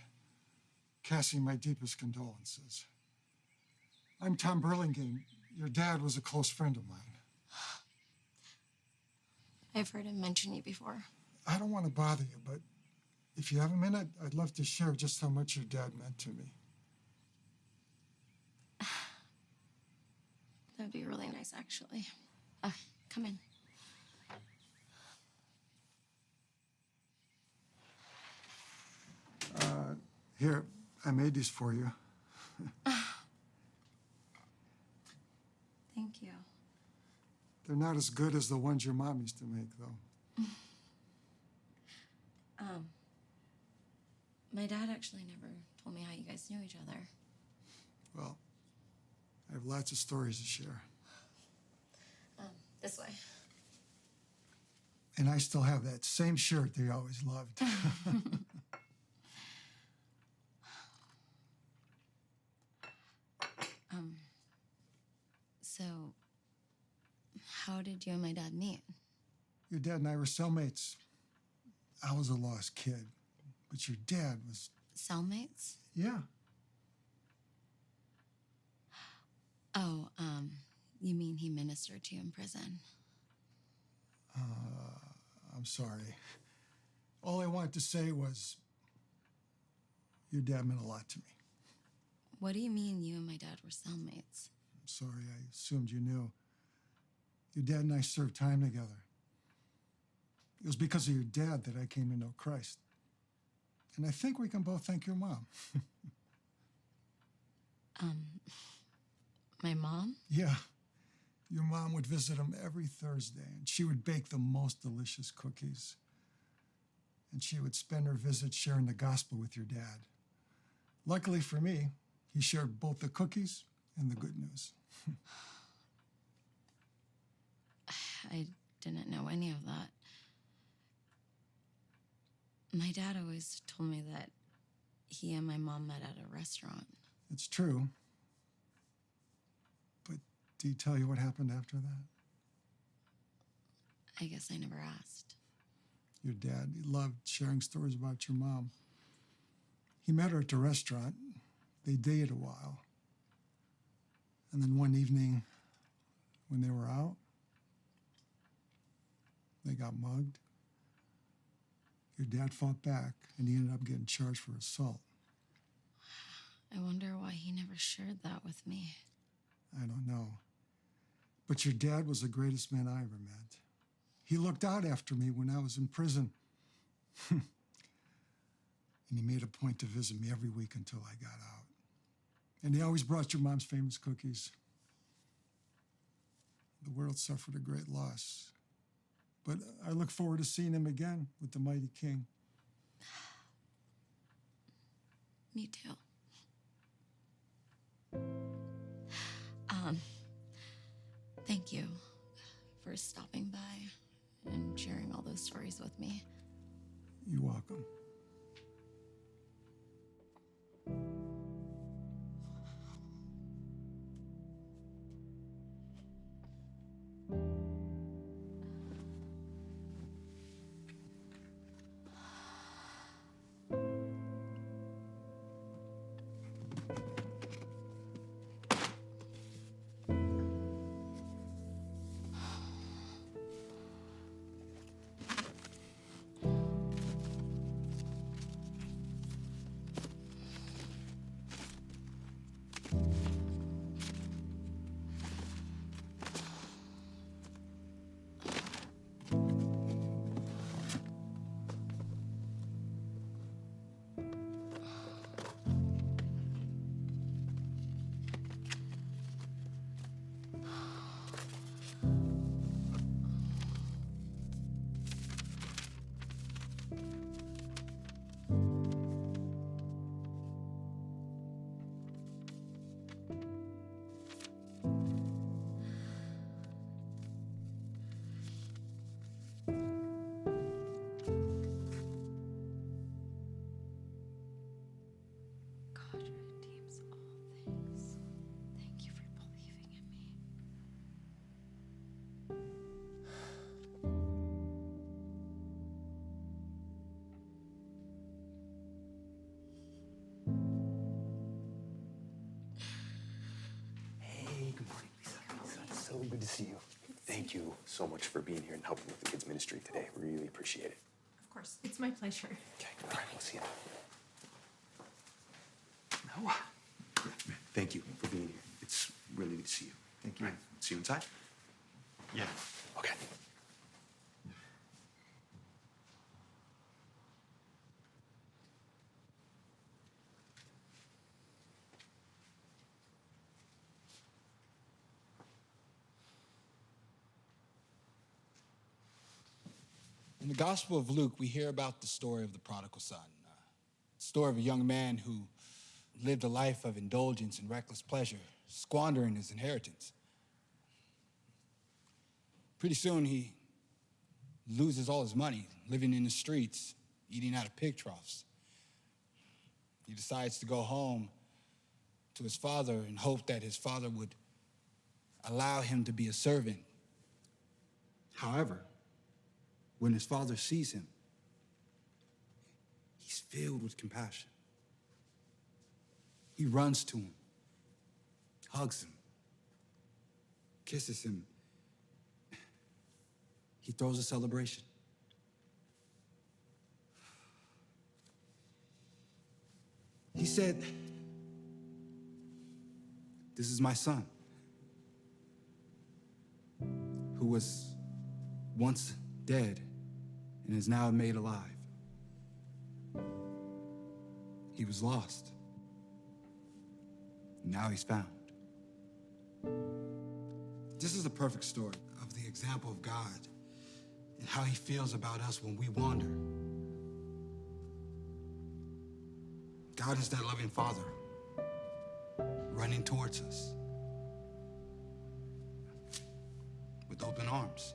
Cassie, my deepest condolences. I'm Tom Burlingame. Your dad was a close friend of mine. I've heard him mention you before. I don't want to bother you, but if you have a minute, I'd love to share just how much your dad meant to me. That would be really nice, actually. Come in. Here, I made these for you. Thank you. They're not as good as the ones your mom used to make, though. My dad actually never told me how you guys knew each other. Well, I have lots of stories to share. This way. And I still have that same shirt that you always loved. So, how did you and my dad meet? Your dad and I were cellmates. I was a lost kid, but your dad was... Cellmates? Yeah. Oh, you mean he ministered to you in prison? I'm sorry. All I wanted to say was your dad meant a lot to me. What do you mean you and my dad were cellmates? I'm sorry, I assumed you knew. Your dad and I served time together. It was because of your dad that I came to know Christ. And I think we can both thank your mom. My mom? Yeah. Your mom would visit him every Thursday, and she would bake the most delicious cookies. And she would spend her visit sharing the gospel with your dad. Luckily for me, he shared both the cookies and the good news. I didn't know any of that. My dad always told me that he and my mom met at a restaurant. It's true. But did he tell you what happened after that? I guess I never asked. Your dad, he loved sharing stories about your mom. He met her at the restaurant. They dated a while. And then one evening, when they were out, they got mugged. Your dad fought back, and he ended up getting charged for assault. I wonder why he never shared that with me. I don't know. But your dad was the greatest man I ever met. He looked out after me when I was in prison. And he made a point to visit me every week until I got out. And he always brought your mom's famous cookies. The world suffered a great loss. But I look forward to seeing him again with the mighty king. Me too. Thank you for stopping by and sharing all those stories with me. You're welcome. so good to see you. Thank you so much for being here and helping with the kids' ministry today. Really appreciate it. Of course, it's my pleasure. Okay, all right, we'll see you. Noah. Thank you for being here. It's really good to see you. Thank you. All right, see you inside? Yeah. Okay. In the Gospel of Luke, we hear about the story of the prodigal son, the story of a young man who lived a life of indulgence and reckless pleasure, squandering his inheritance. Pretty soon, he loses all his money, living in the streets, eating out of pig troughs. He decides to go home to his father and hope that his father would allow him to be a servant. However, when his father sees him, he's filled with compassion. He runs to him, hugs him, kisses him. He throws a celebration. He said, "This is my son, who was once dead and is now made alive. He was lost. Now he's found." This is a perfect story of the example of God and how he feels about us when we wander. God is that loving Father running towards us with open arms,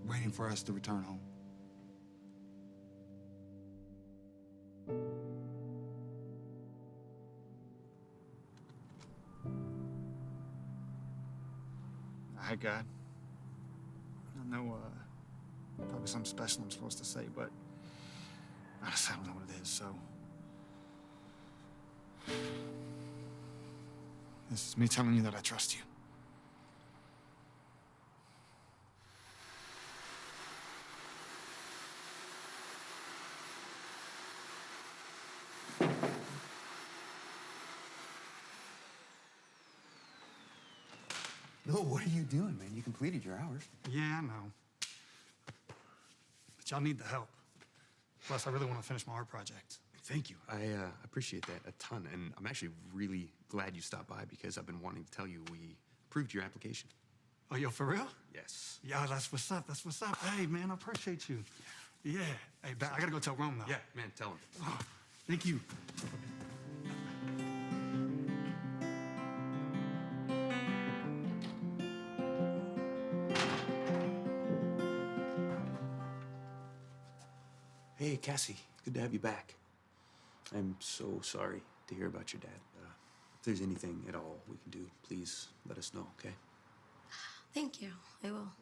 waiting for us to return home. Hi, God. I know, probably something special I'm supposed to say, but honestly, I don't know what it is, so. This is me telling you that I trust you. No, what are you doing, man? You completed your hours. Yeah, I know. But y'all need the help. Plus, I really want to finish my art project. Thank you. I appreciate that a ton, and I'm actually really glad you stopped by because I've been wanting to tell you we approved your application. Oh, yo, for real? Yes. Yeah, that's what's up. That's what's up. Hey, man, I appreciate you. Yeah. Hey, I gotta go tell Rome now. Yeah, man, tell him. Oh, thank you. Hey, Cassie, good to have you back. I'm so sorry to hear about your dad. If there's anything at all we can do, please let us know, okay? Thank you. I will.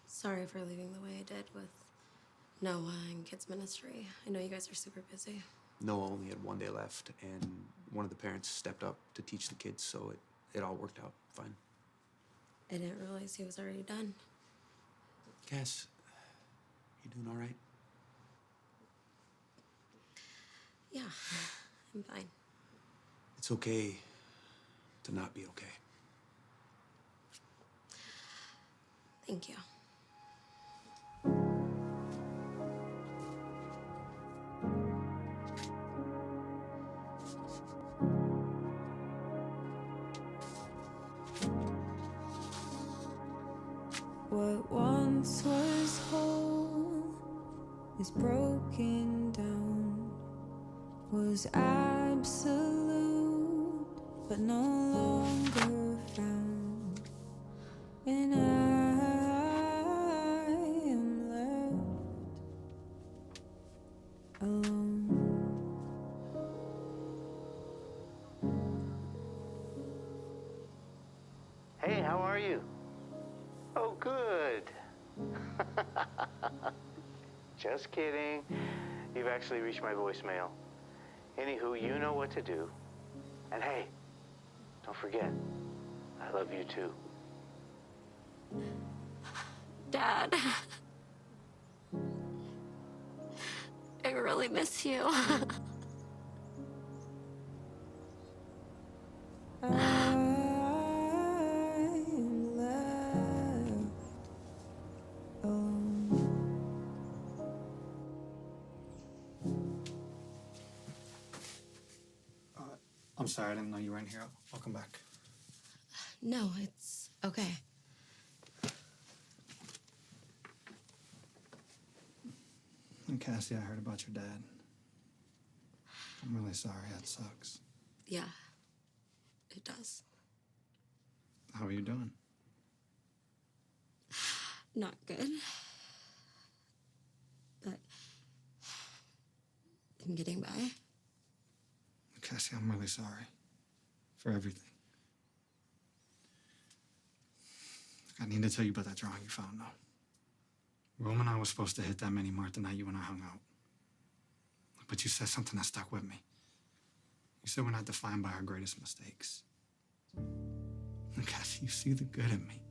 Sorry for leaving the way I did with Noah and kids ministry. I know you guys are super busy. Noah only had one day left, and one of the parents stepped up to teach the kids, so it all worked out fine. I didn't realize he was already done. Cass, you doing all right? Yeah, I'm fine. It's okay to not be okay. Thank you. What once was whole is broken down, was absolute but no longer found, and I am left alone. Hey, how are you? Oh, good. Just kidding. You've actually reached my voicemail. Anywho, you know what to do. And hey, Don't forget, I love you too. Dad, I really miss you. I'm sorry, I didn't know you were in here. I'll come back. No, it's okay. And Cassie, I heard about your dad. I'm really sorry. That sucks. Yeah, it does. How are you doing? Not good. But I'm getting by. Cassie, I'm really sorry for everything. I need to tell you about that drawing you found, though. Rome and I were supposed to hit that mini mart the night you and I hung out. But you said something that stuck with me. You said we're not defined by our greatest mistakes. And Cassie, you see the good in me.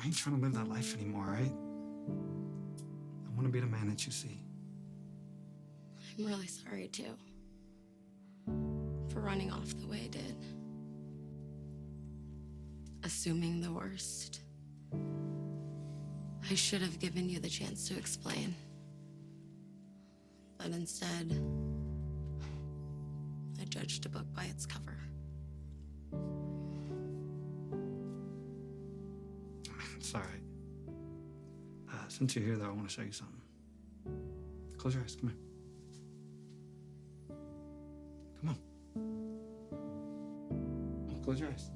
I ain't trying to live that life anymore, right? I want to be the man that you see. I'm really sorry, too. For running off the way I did. Assuming the worst. I should have given you the chance to explain. But instead, I judged a book by its cover. It's all right. Since you're here, though, I want to show you something. Close your eyes. Come here. Come on. Close your eyes.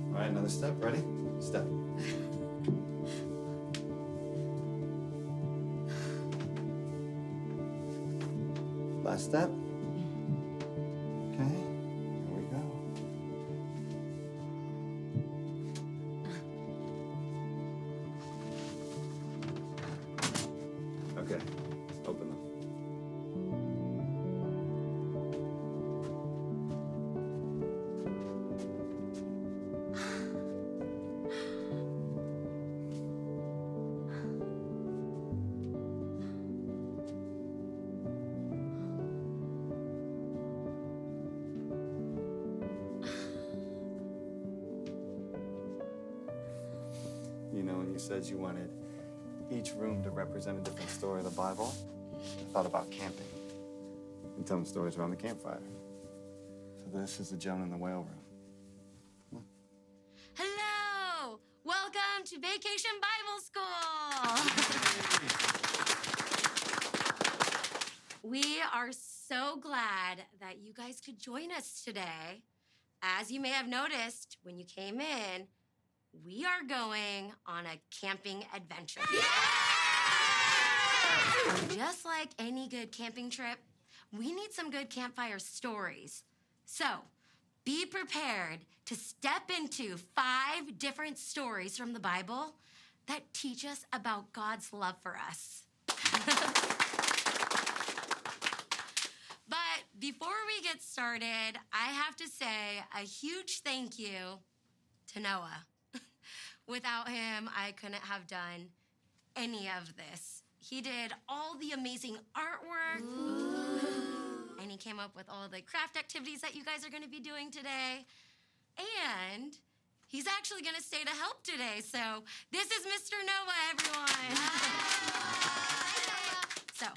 All right, another step. Ready? Step. Last step. Okay, here we go. Okay, open them. You know, when you said you wanted each room to represent a different story of the Bible, I thought about camping and telling stories around the campfire. So this is the Jonah and the whale room. Hello! Welcome to Vacation Bible School! We are so glad that you guys could join us today. As you may have noticed when you came in, we are going on a camping adventure. Just like any good camping trip, we need some good campfire stories. So, be prepared to step into 5 different stories from the Bible that teach us about God's love for us. But before we get started, I have to say a huge thank you to Noah. Without him, I couldn't have done any of this. He did all the amazing artwork. Ooh. And he came up with all the craft activities that you guys are gonna be doing today. And he's actually gonna stay to help today. So this is Mr. Noah, everyone. So,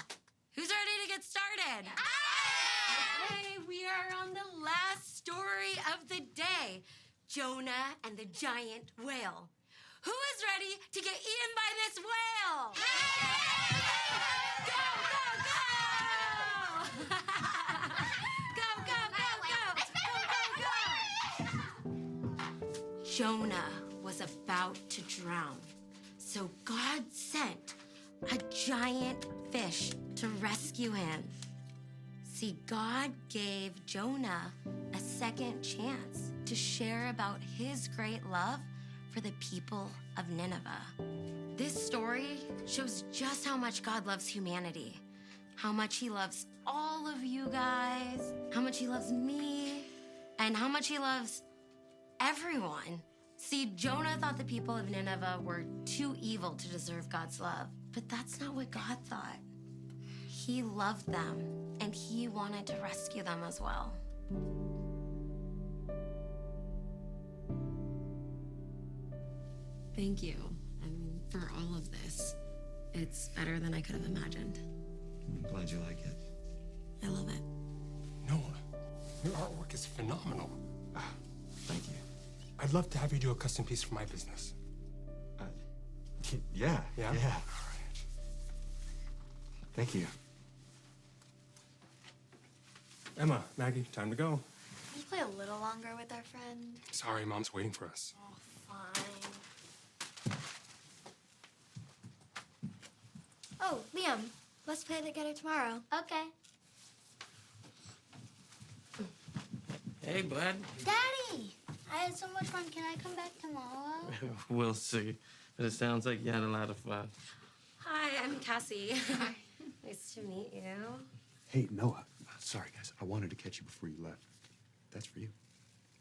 who's ready to get started? Okay, we are on the last story of the day, Jonah and the giant whale. Who is ready to get eaten by this whale? Go, go, go! Go. Jonah was about to drown, so God sent a giant fish to rescue him. See, God gave Jonah a second chance to share about his great love for the people of Nineveh. This story shows just how much God loves humanity, how much he loves all of you guys, how much he loves me, and how much he loves everyone. See, Jonah thought the people of Nineveh were too evil to deserve God's love, but that's not what God thought. He loved them, and he wanted to rescue them as well. Thank you, for all of this. It's better than I could have imagined. I'm glad you like it. I love it. Noah, your artwork is phenomenal. Thank you. I'd love to have you do a custom piece for my business. Yeah. Yeah? Thank you. Emma, Maggie, time to go. Can we play a little longer with our friend? Sorry, Mom's waiting for us. Oh, fine. Oh, Liam, let's play together tomorrow. Okay. Hey, bud. Daddy! I had so much fun. Can I come back tomorrow? We'll see. But it sounds like you had a lot of fun. Hi, I'm Cassie. Hi. Nice to meet you. Hey, Noah. Sorry, guys. I wanted to catch you before you left. That's for you.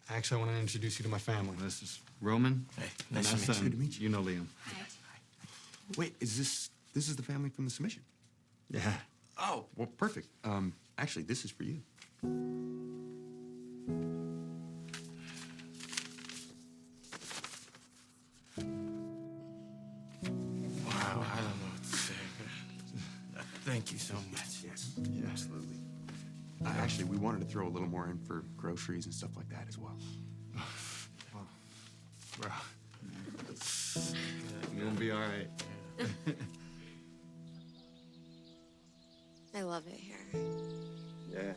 Actually, I want to introduce you to my family. This is Roman. Hey, nice to meet you. Good to meet you. You know Liam. Hi. Wait, this is the family from the submission? Yeah. Oh, well, perfect. Actually, this is for you. Wow, I don't know what to say. Thank you so much. Yes, yeah, absolutely. Actually, we wanted to throw a little more in for groceries and stuff like that as well. Bro. You're gonna be all right. I love it here. Yeah.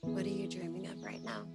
What are you dreaming of right now?